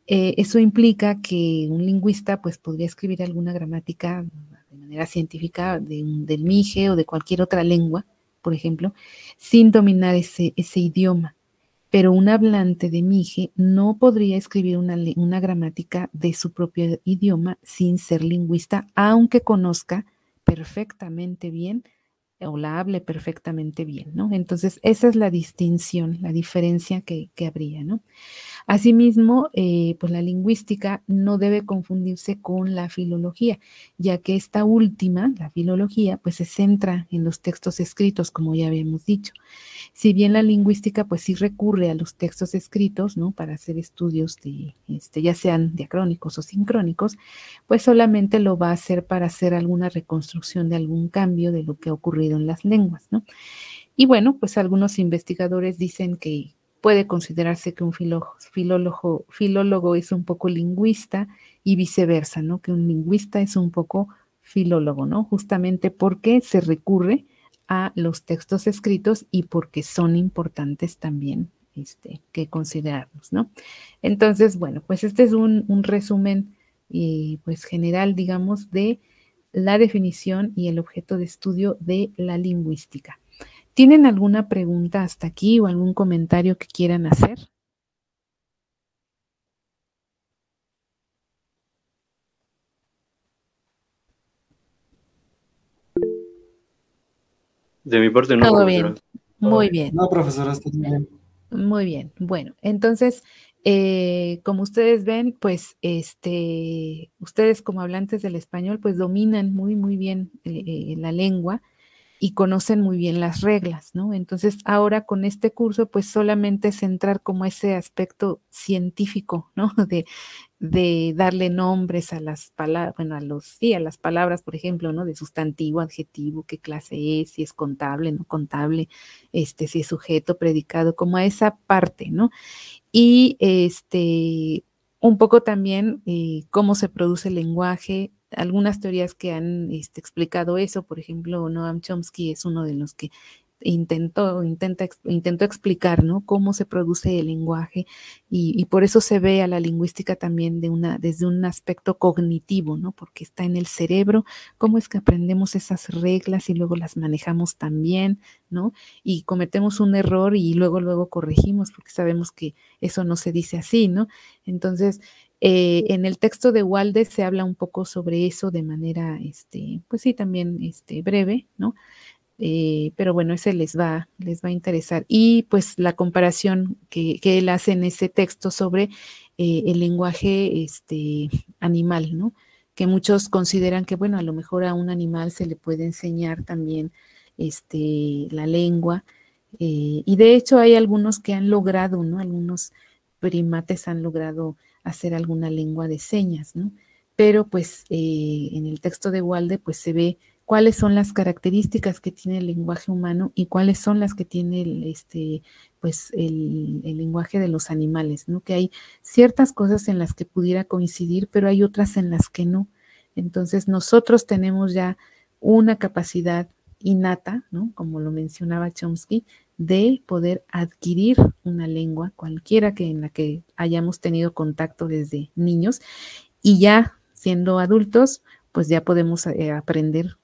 Eso implica que un lingüista, pues podría escribir alguna gramática de manera científica del Mije o de cualquier otra lengua, por ejemplo, sin dominar ese idioma. Pero un hablante de Mije no podría escribir una gramática de su propio idioma sin ser lingüista, aunque conozca perfectamente bien o la hable perfectamente bien, ¿no? Entonces, esa es la distinción, la diferencia que habría, ¿no? Asimismo, pues la lingüística no debe confundirse con la filología, ya que esta última, la filología, pues se centra en los textos escritos, como ya habíamos dicho. Si bien la lingüística pues sí recurre a los textos escritos, ¿no? Para hacer estudios de, ya sean diacrónicos o sincrónicos, pues solamente lo va a hacer para hacer alguna reconstrucción de algún cambio de lo que ha ocurrido en las lenguas, ¿no? Y bueno, pues algunos investigadores dicen que puede considerarse que un filólogo es un poco lingüista y viceversa, ¿no? Que un lingüista es un poco filólogo, ¿no? Justamente porque se recurre a los textos escritos y porque son importantes también que considerarnos, ¿no? Entonces, bueno, pues este es un resumen pues general, digamos, de la definición y el objeto de estudio de la lingüística. ¿Tienen alguna pregunta hasta aquí o algún comentario que quieran hacer? De mi parte no, Todo profesora. bien, muy bien. No, profesora, está bien. Muy bien. Bueno, entonces, como ustedes ven, pues, ustedes como hablantes del español, pues dominan muy bien la lengua y conocen muy bien las reglas, ¿no? Entonces, ahora con este curso, pues solamente centrar como ese aspecto científico, ¿no? De darle nombres a las palabras, bueno, a las palabras, por ejemplo, ¿no? De sustantivo, adjetivo, qué clase es, si es contable, no contable, si es sujeto, predicado, como a esa parte, ¿no? Y un poco también cómo se produce el lenguaje, algunas teorías que han explicado eso, por ejemplo, Noam Chomsky es uno de los que intentó explicar, ¿no? Cómo se produce el lenguaje y por eso se ve a la lingüística también desde un aspecto cognitivo, ¿no? Porque está en el cerebro, cómo es que aprendemos esas reglas y luego las manejamos también, ¿no? Y cometemos un error y luego corregimos porque sabemos que eso no se dice así, ¿no? Entonces, en el texto de Walde se habla un poco sobre eso de manera, pues sí, también breve, ¿no? Pero bueno, ese les va a interesar. Y pues la comparación que él hace en ese texto sobre el lenguaje animal, ¿no? Que muchos consideran que, bueno, a lo mejor a un animal se le puede enseñar también la lengua. Y de hecho hay algunos que han logrado, ¿no? Algunos primates han logrado hacer alguna lengua de señas, ¿no? Pero pues en el texto de Walde pues se ve cuáles son las características que tiene el lenguaje humano y cuáles son las que tiene el lenguaje de los animales, ¿no? Que hay ciertas cosas en las que pudiera coincidir, pero hay otras en las que no. Entonces nosotros tenemos ya una capacidad innata, ¿no? Como lo mencionaba Chomsky, de poder adquirir una lengua, cualquiera en la que hayamos tenido contacto desde niños, y ya siendo adultos, pues ya podemos aprender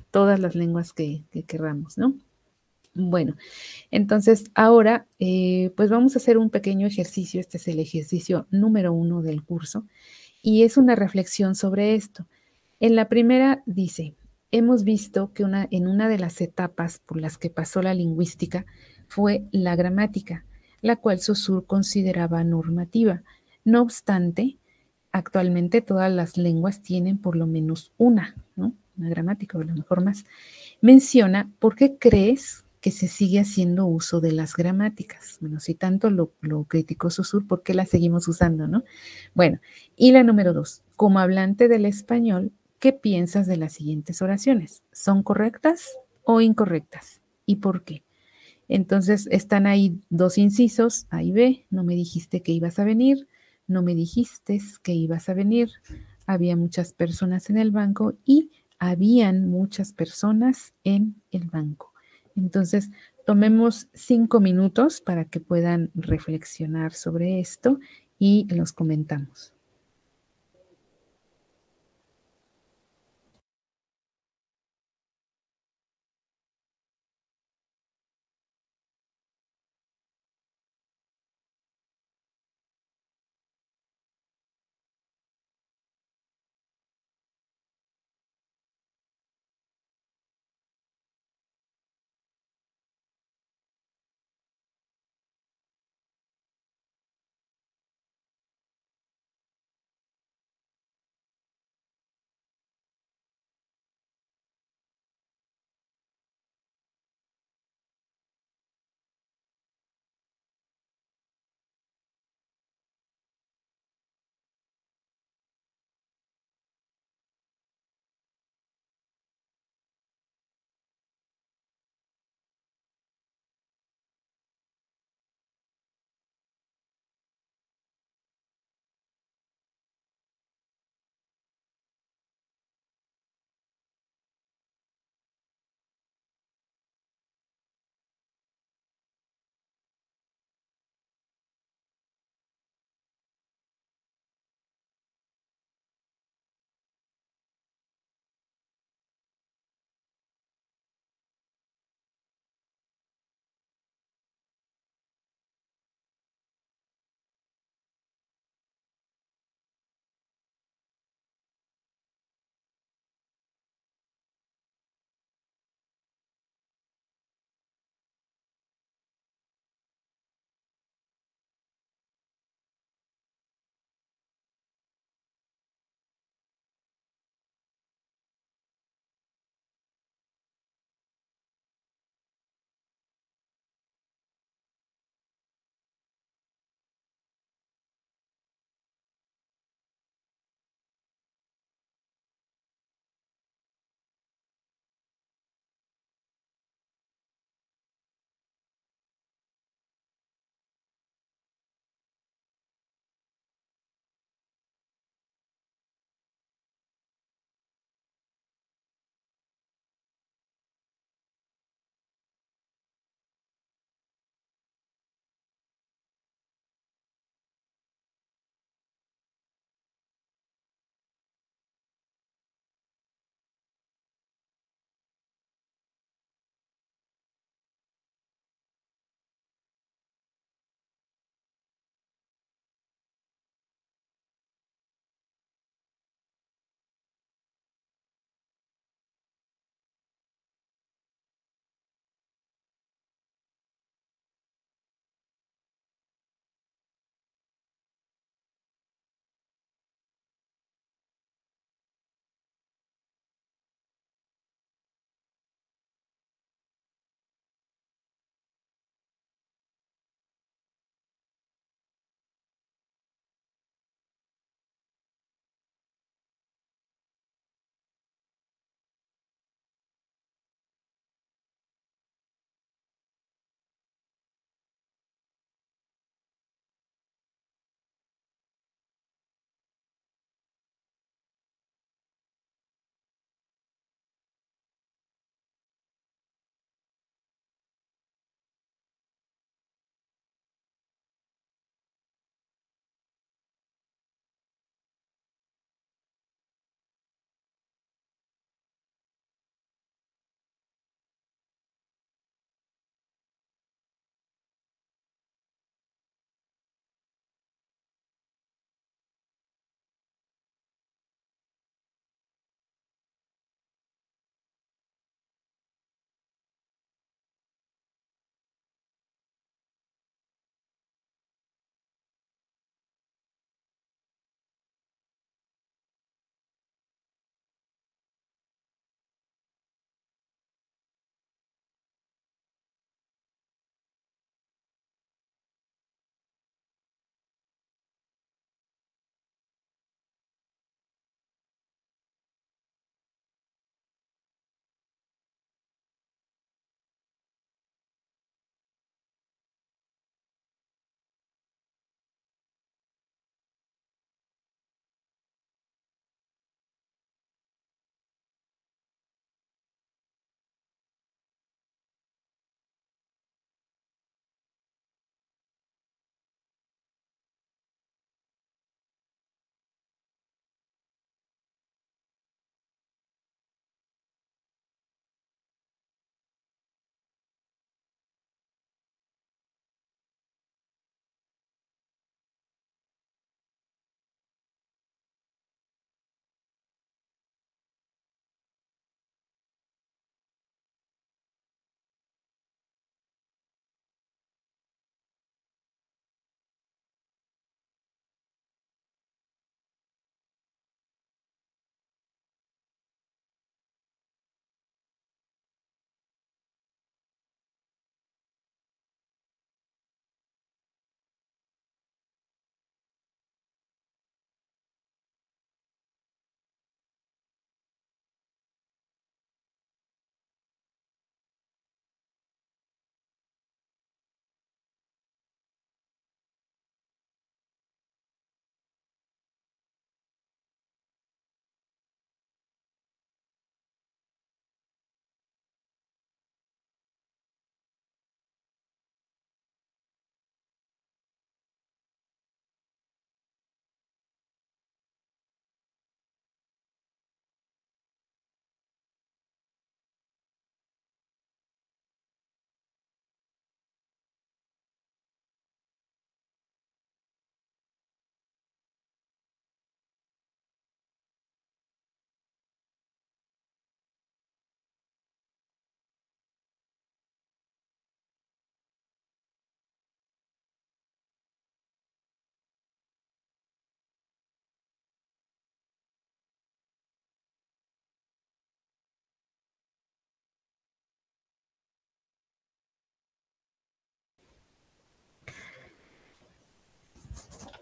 todas las lenguas que querramos, ¿no? Bueno, entonces ahora pues vamos a hacer un pequeño ejercicio, este es el ejercicio número 1 del curso, y es una reflexión sobre esto. En la primera dice, hemos visto que en una de las etapas por las que pasó la lingüística fue la gramática, la cual Saussure consideraba normativa. No obstante, actualmente todas las lenguas tienen por lo menos una, ¿no? Una gramática o a lo mejor más. Menciona, ¿por qué crees que se sigue haciendo uso de las gramáticas? Bueno, si tanto lo criticó Saussure, ¿por qué las seguimos usando, no? Bueno, y la número 2, como hablante del español, ¿qué piensas de las siguientes oraciones? ¿Son correctas o incorrectas? ¿Y por qué? Entonces están ahí dos incisos, A y B, no me dijiste que ibas a venir, no me dijiste que ibas a venir, había muchas personas en el banco y habían muchas personas en el banco. Entonces, tomemos 5 minutos para que puedan reflexionar sobre esto y los comentamos.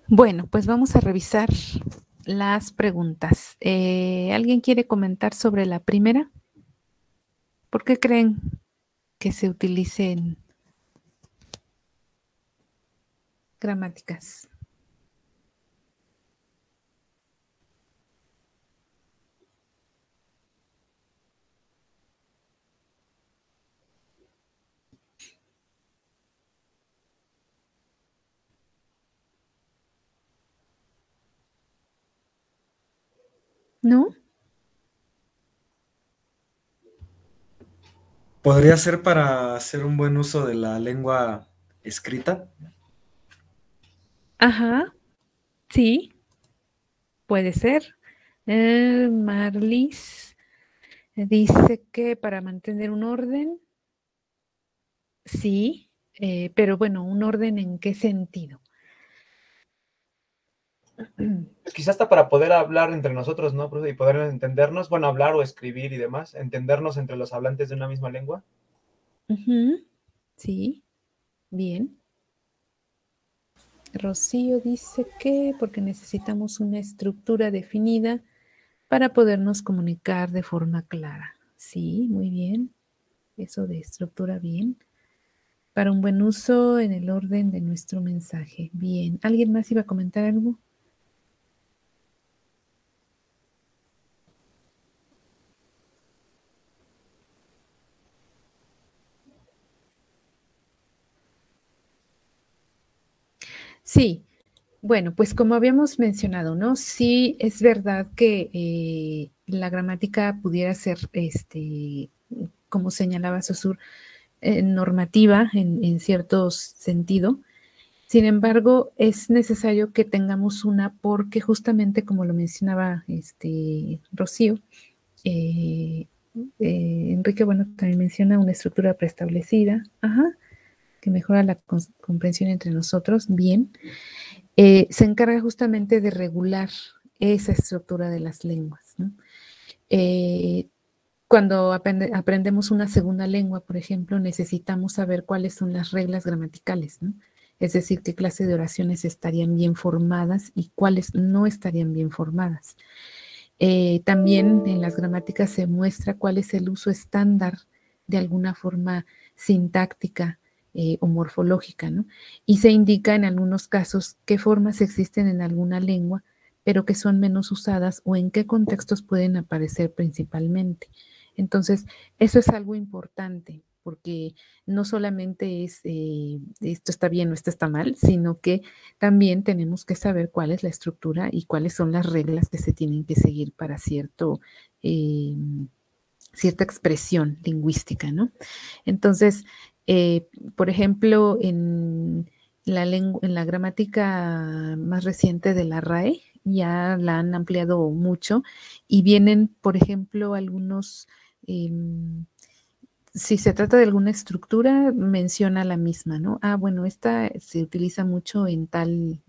Bueno, pues vamos a revisar las preguntas. ¿Alguien quiere comentar sobre la primera? ¿Por qué creen que se utilicen gramáticas? ¿No? ¿Podría ser para hacer un buen uso de la lengua escrita? Ajá, sí, puede ser. Marlis dice que para mantener un orden, sí, pero bueno, ¿un orden en qué sentido? Pues quizás hasta para poder hablar entre nosotros, ¿no, profe? Y poder entendernos, bueno, hablar o escribir y demás, entendernos entre los hablantes de una misma lengua. Ujú, sí, bien. Rocío dice que porque necesitamos una estructura definida para podernos comunicar de forma clara. Sí, muy bien. Eso de estructura, bien. Para un buen uso en el orden de nuestro mensaje. Bien. ¿Alguien más iba a comentar algo? Sí. Bueno, pues como habíamos mencionado, ¿no? Sí es verdad que la gramática pudiera ser, como señalaba Saussure, normativa en cierto sentido. Sin embargo, es necesario que tengamos una porque justamente como lo mencionaba Rocío, eh, Enrique, bueno, también menciona una estructura preestablecida, ajá, que mejora la comprensión entre nosotros, bien. Se encarga justamente de regular esa estructura de las lenguas, ¿no? Cuando aprendemos una segunda lengua, por ejemplo, necesitamos saber cuáles son las reglas gramaticales, ¿no? Es decir, qué clase de oraciones estarían bien formadas y cuáles no estarían bien formadas. También en las gramáticas se muestra cuál es el uso estándar de alguna forma sintáctica o morfológica, ¿no? Y se indica en algunos casos qué formas existen en alguna lengua, pero que son menos usadas o en qué contextos pueden aparecer principalmente. Entonces, eso es algo importante, porque no solamente es esto está bien o esto está mal, sino que también tenemos que saber cuál es la estructura y cuáles son las reglas que se tienen que seguir para cierta expresión lingüística, ¿no? Entonces, por ejemplo, en la gramática más reciente de la RAE, ya la han ampliado mucho y vienen, por ejemplo, algunos, si se trata de alguna estructura, menciona la misma, ¿no? Ah, bueno, esta se utiliza mucho en tal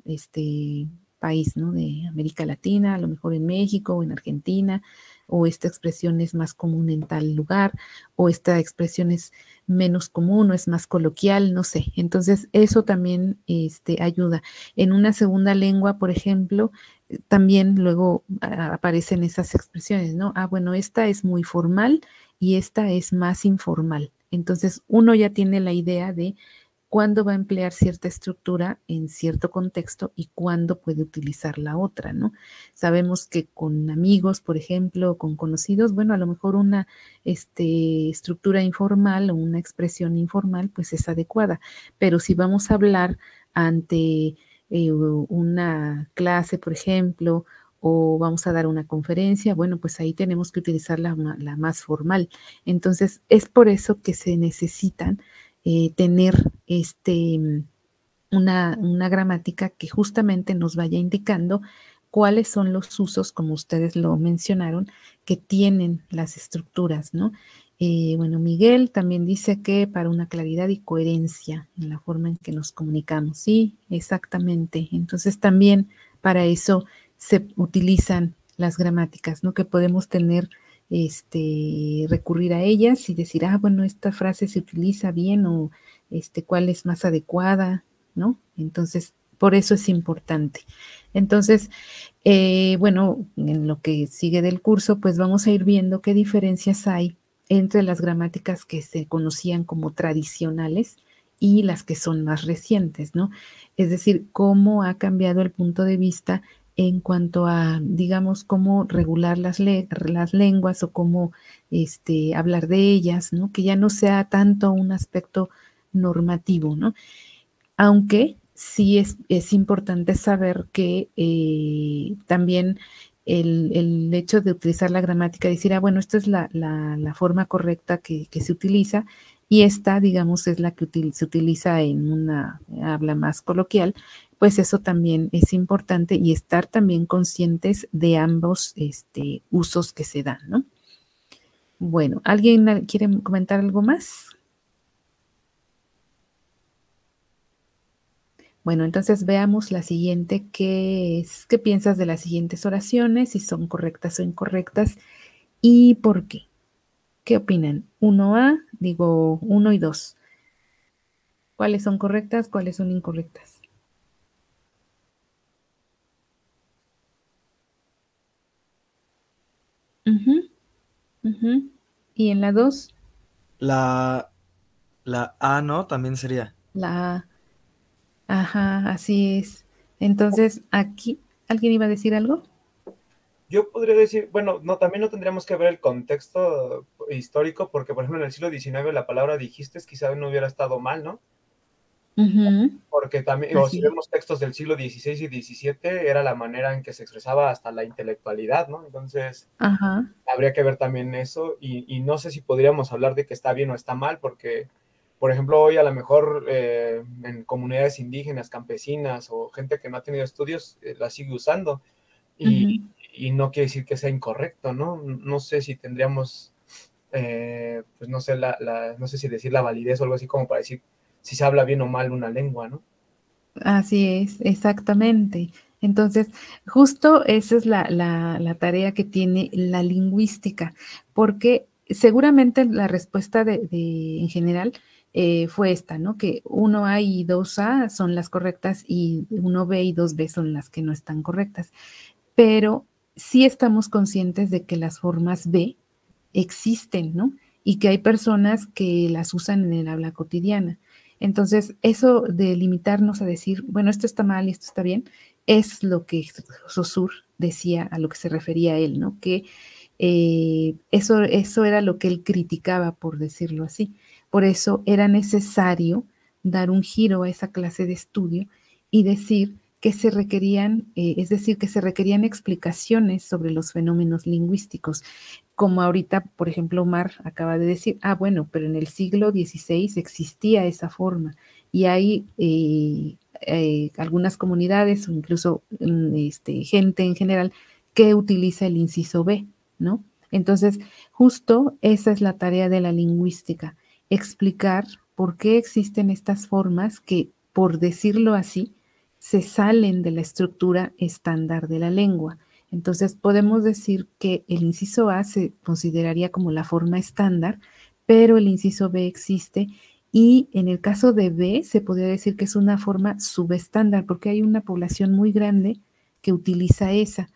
país, ¿no? De América Latina, a lo mejor en México o en Argentina, o esta expresión es más común en tal lugar, o esta expresión es menos común o es más coloquial, no sé. Entonces, eso también ayuda. En una segunda lengua, por ejemplo, también luego aparecen esas expresiones, ¿no? Ah, bueno, esta es muy formal y esta es más informal. Entonces, uno ya tiene la idea de cuándo va a emplear cierta estructura en cierto contexto y cuándo puede utilizar la otra, ¿no? Sabemos que con amigos, por ejemplo, con conocidos, bueno, a lo mejor una estructura informal o una expresión informal, pues es adecuada, pero si vamos a hablar ante una clase, por ejemplo, o vamos a dar una conferencia, bueno, pues ahí tenemos que utilizar la más formal. Entonces, es por eso que se necesitan tener una gramática que justamente nos vaya indicando cuáles son los usos, como ustedes lo mencionaron, que tienen las estructuras, ¿no? Bueno, Miguel también dice que para una claridad y coherencia en la forma en que nos comunicamos. Sí, exactamente. Entonces también para eso se utilizan las gramáticas, ¿no? Que podemos tener, recurrir a ellas y decir, ah, bueno, esta frase se utiliza bien o cuál es más adecuada, ¿no? Entonces Por eso es importante. Entonces, bueno, en lo que sigue del curso, pues vamos a ir viendo qué diferencias hay entre las gramáticas que se conocían como tradicionales y las que son más recientes, ¿no? Es decir, cómo ha cambiado el punto de vista en cuanto a, digamos, cómo regular las lenguas o cómo hablar de ellas, ¿no? Que ya no sea tanto un aspecto normativo, ¿no? Aunque sí es importante saber que también el hecho de utilizar la gramática, decir, ah, bueno, esta es la forma correcta que se utiliza y esta, digamos, es la que se utiliza en una habla más coloquial, pues eso también es importante y estar también conscientes de ambos usos que se dan, ¿no? Bueno, ¿alguien quiere comentar algo más? Bueno, entonces veamos la siguiente, ¿qué piensas de las siguientes oraciones? Si son correctas o incorrectas y por qué. ¿Qué opinan? 1A, digo 1 y 2. ¿Cuáles son correctas? ¿Cuáles son incorrectas? ¿Y en la 2? La A, ¿no? También sería. La A. Ajá, así es. Entonces, aquí, ¿alguien iba a decir algo? Yo podría decir, bueno, no, también no tendríamos que ver el contexto histórico, porque, por ejemplo, en el siglo XIX la palabra dijiste quizá no hubiera estado mal, ¿no? Porque también, o si vemos textos del siglo XVI y XVII, era la manera en que se expresaba hasta la intelectualidad, ¿no? Entonces, habría que ver también eso, y no sé si podríamos hablar de que está bien o está mal, porque, por ejemplo, hoy a lo mejor en comunidades indígenas, campesinas, o gente que no ha tenido estudios, la sigue usando, y no quiere decir que sea incorrecto, ¿no? No sé si tendríamos, pues no sé, no sé si decir la validez o algo así como para decir si se habla bien o mal una lengua, ¿no? Así es, exactamente. Entonces, justo esa es la tarea que tiene la lingüística, porque seguramente la respuesta en general fue esta, ¿no? Que 1A y 2A son las correctas y 1B y 2B son las que no están correctas. Pero sí estamos conscientes de que las formas B existen, ¿no? Y que hay personas que las usan en el habla cotidiana. Entonces, eso de limitarnos a decir, bueno, esto está mal y esto está bien, es lo que Saussure decía, a lo que se refería él, ¿no? Que eso era lo que él criticaba, por decirlo así. Por eso era necesario dar un giro a esa clase de estudio y decir que se requerían, es decir, que se requerían explicaciones sobre los fenómenos lingüísticos, como ahorita, por ejemplo, Omar acaba de decir, ah, bueno, pero en el siglo XVI existía esa forma y hay algunas comunidades o incluso gente en general que utiliza el inciso B, ¿no? Entonces, justo esa es la tarea de la lingüística, explicar por qué existen estas formas que, por decirlo así, se salen de la estructura estándar de la lengua. Entonces, podemos decir que el inciso A se consideraría como la forma estándar, pero el inciso B existe y en el caso de B se podría decir que es una forma subestándar porque hay una población muy grande que utiliza esa.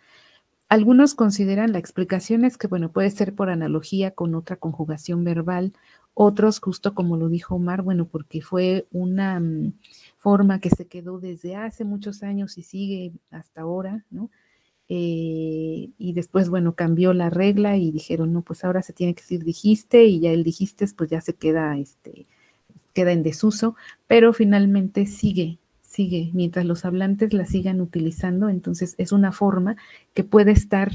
Algunos consideran la explicación es que, bueno, puede ser por analogía con otra conjugación verbal, otros, justo como lo dijo Omar, bueno, porque fue una forma que se quedó desde hace muchos años y sigue hasta ahora, ¿no? Y después, bueno, cambió la regla y dijeron, no, pues ahora se tiene que decir dijiste y ya el dijiste, pues ya se queda, queda en desuso, pero finalmente sigue, mientras los hablantes la sigan utilizando, entonces es una forma que puede estar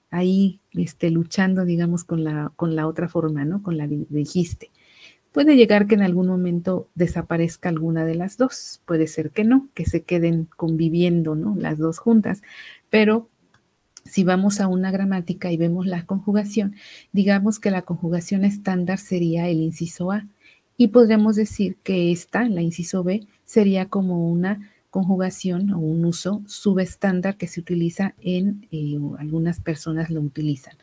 ahí luchando, digamos, con la otra forma, ¿no? Con la dijiste. Puede llegar que en algún momento desaparezca alguna de las dos, puede ser que no, que se queden conviviendo, ¿no? Las dos juntas, pero si vamos a una gramática y vemos la conjugación, digamos que la conjugación estándar sería el inciso A y podríamos decir que la inciso B, sería como una conjugación o un uso subestándar que se utiliza algunas personas lo utilizan.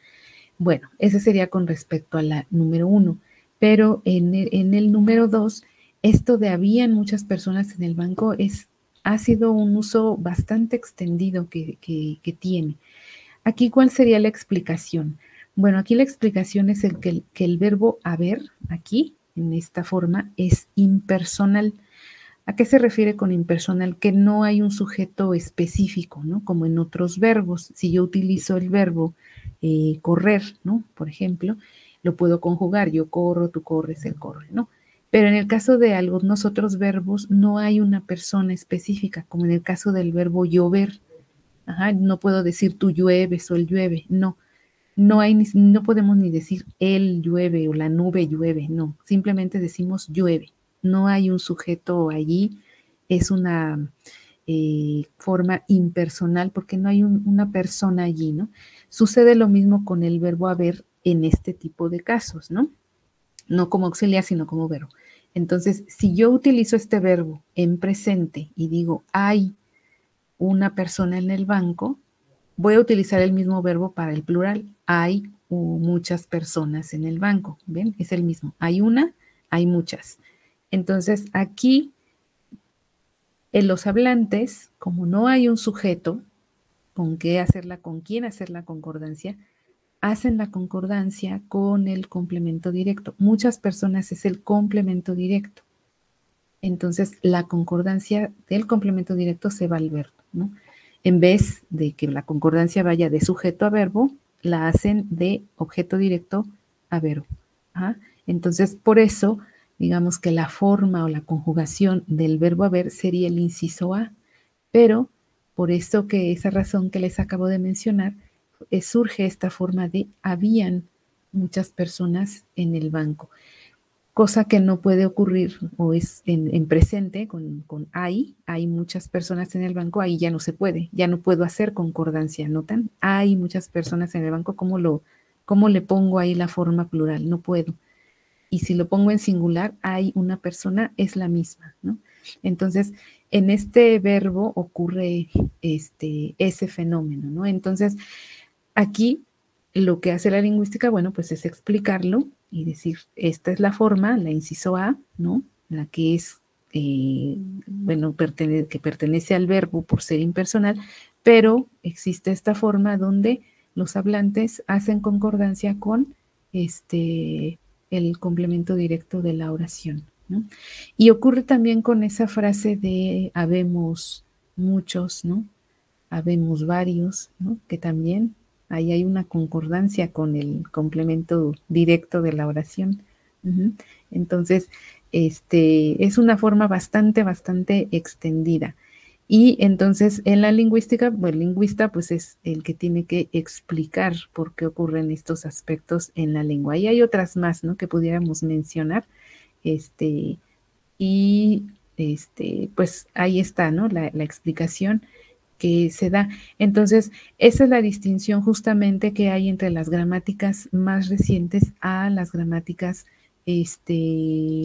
Bueno, ese sería con respecto a la número 1, pero en el número 2, esto de habían muchas personas en el banco es ha sido un uso bastante extendido que tiene. Aquí, ¿cuál sería la explicación? Bueno, aquí la explicación es que el verbo haber, aquí, en esta forma, es impersonal. ¿A qué se refiere con impersonal? Que no hay un sujeto específico, ¿no? Como en otros verbos. Si yo utilizo el verbo correr, ¿no? Por ejemplo, lo puedo conjugar. Yo corro, tú corres, él corre, ¿no? Pero en el caso de algunos otros verbos no hay una persona específica, como en el caso del verbo llover. Ajá, no puedo decir tú llueves o él llueve, no. No podemos ni decir él llueve o la nube llueve, no. Simplemente decimos llueve. No hay un sujeto allí, es una forma impersonal porque no hay una persona allí, ¿no? Sucede lo mismo con el verbo haber en este tipo de casos, ¿no? No como auxiliar, sino como verbo. Entonces, si yo utilizo este verbo en presente y digo hay una persona en el banco, voy a utilizar el mismo verbo para el plural. Hay muchas personas en el banco. ¿Ven? Es el mismo. Hay una, hay muchas. Entonces, aquí, en los hablantes, como no hay un sujeto con quién hacer la concordancia, hacen la concordancia con el complemento directo. Muchas personas es el complemento directo. Entonces, la concordancia del complemento directo se va al verbo, ¿no? En vez de que la concordancia vaya de sujeto a verbo, la hacen de objeto directo a verbo. ¿Ah? Entonces, por eso, digamos que la forma o la conjugación del verbo haber sería el inciso A, pero por eso que esa razón que les acabo de mencionar, surge esta forma de habían muchas personas en el banco. Cosa que no puede ocurrir o es en presente con hay muchas personas en el banco, ahí ya no se puede, ya no puedo hacer concordancia, ¿notan? Hay muchas personas en el banco, ¿cómo le pongo ahí la forma plural? No puedo. Y si lo pongo en singular, hay una persona, es la misma, ¿no? Entonces, en este verbo ocurre ese fenómeno, ¿no? Entonces, aquí lo que hace la lingüística, bueno, pues es explicarlo y decir, esta es la forma, la inciso A, ¿no? La que es, bueno, que pertenece al verbo por ser impersonal, pero existe esta forma donde los hablantes hacen concordancia con el complemento directo de la oración, ¿no? Y ocurre también con esa frase de habemos muchos, ¿no? Habemos varios, ¿no? Que también ahí hay una concordancia con el complemento directo de la oración. Entonces, es una forma bastante extendida. Y entonces, en la lingüística, pues el lingüista pues es el que tiene que explicar por qué ocurren estos aspectos en la lengua. Y hay otras más, ¿no? Que pudiéramos mencionar. Pues ahí está, ¿no? La explicación que se da. Entonces, esa es la distinción justamente que hay entre las gramáticas más recientes a las gramáticas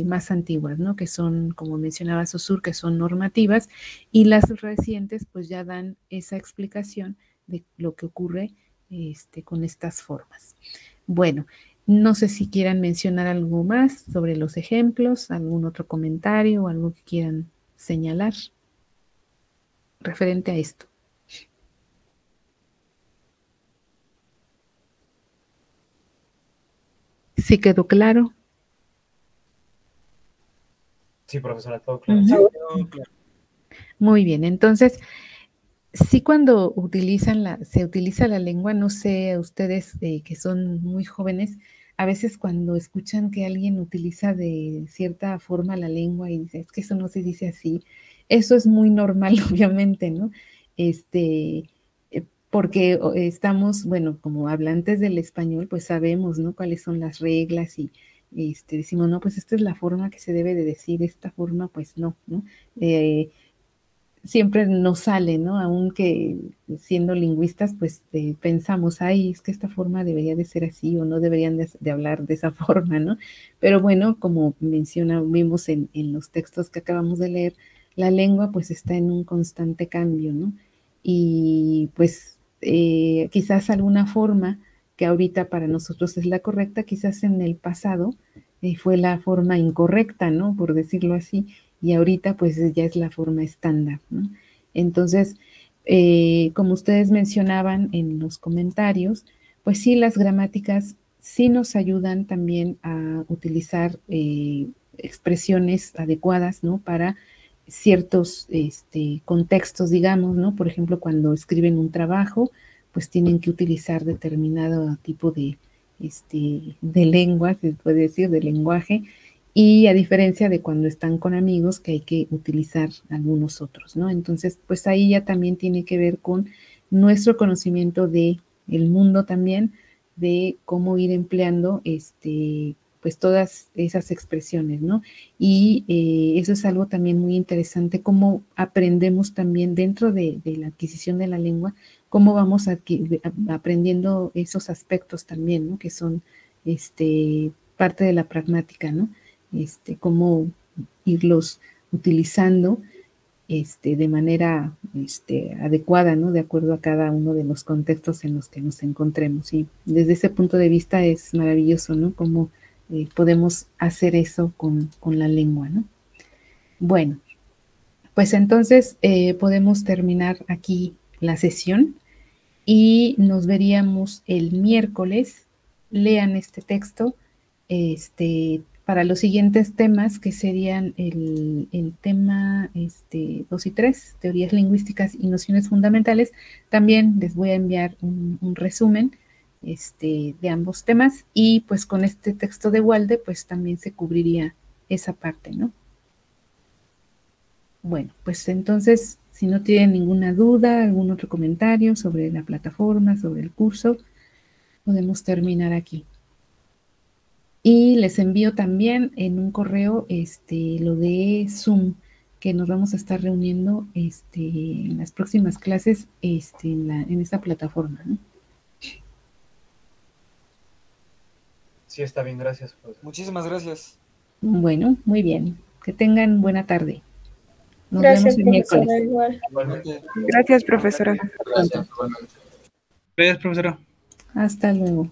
más antiguas, ¿no? Que son, como mencionaba Saussure, que son normativas, y las recientes pues ya dan esa explicación de lo que ocurre con estas formas. Bueno, no sé si quieran mencionar algo más sobre los ejemplos, algún otro comentario o algo que quieran señalar referente a esto. ¿Sí quedó claro? Sí, profesora, todo claro. Muy bien, entonces, sí cuando se utiliza la lengua, no sé, ustedes que son muy jóvenes, a veces cuando escuchan que alguien utiliza de cierta forma la lengua y dice, es que eso no se dice así, eso es muy normal, obviamente, ¿no? Porque estamos, bueno, como hablantes del español, pues sabemos, ¿no? Cuáles son las reglas y decimos, no, pues esta es la forma que se debe de decir, esta forma, pues no, ¿no? Siempre nos sale, ¿no? Aunque siendo lingüistas, pues pensamos, ay, es que esta forma debería de ser así o no deberían de hablar de esa forma, ¿no? Pero bueno, como vimos en los textos que acabamos de leer, la lengua pues está en un constante cambio, ¿no? Y pues quizás alguna forma que ahorita para nosotros es la correcta, quizás en el pasado fue la forma incorrecta, ¿no? Por decirlo así. y ahorita pues ya es la forma estándar, ¿no? Entonces, como ustedes mencionaban en los comentarios, pues sí, las gramáticas sí nos ayudan también a utilizar expresiones adecuadas, ¿no? Para ciertos contextos, digamos, ¿no? Por ejemplo, cuando escriben un trabajo, pues tienen que utilizar determinado tipo de lengua, se puede decir, de lenguaje, y a diferencia de cuando están con amigos, que hay que utilizar algunos otros, ¿no? Entonces, pues ahí ya también tiene que ver con nuestro conocimiento de el mundo también, de cómo ir empleando pues todas esas expresiones, ¿no? Y eso es algo también muy interesante, cómo aprendemos también dentro de la adquisición de la lengua, cómo vamos aprendiendo esos aspectos también, ¿no? Que son parte de la pragmática, ¿no? Cómo irlos utilizando de manera adecuada, ¿no? De acuerdo a cada uno de los contextos en los que nos encontremos. Y desde ese punto de vista es maravilloso, ¿no? Cómo podemos hacer eso con la lengua, ¿no? Bueno, pues entonces podemos terminar aquí la sesión y nos veríamos el miércoles. Lean este texto para los siguientes temas, que serían el tema 2 y 3, teorías lingüísticas y nociones fundamentales. También les voy a enviar un resumen de ambos temas, y pues con este texto de Walde pues también se cubriría esa parte, ¿no? Bueno, pues entonces, si no tienen ninguna duda, algún otro comentario sobre la plataforma, sobre el curso, podemos terminar aquí. Y les envío también en un correo lo de Zoom, que nos vamos a estar reuniendo en las próximas clases en esta plataforma, ¿no? Sí, está bien, gracias, profesor. Muchísimas gracias. Bueno, muy bien. Que tengan buena tarde. Nos Gracias, vemos el profesora, miércoles. igual. Igualmente. Gracias, profesora. Gracias, profesora. Hasta luego.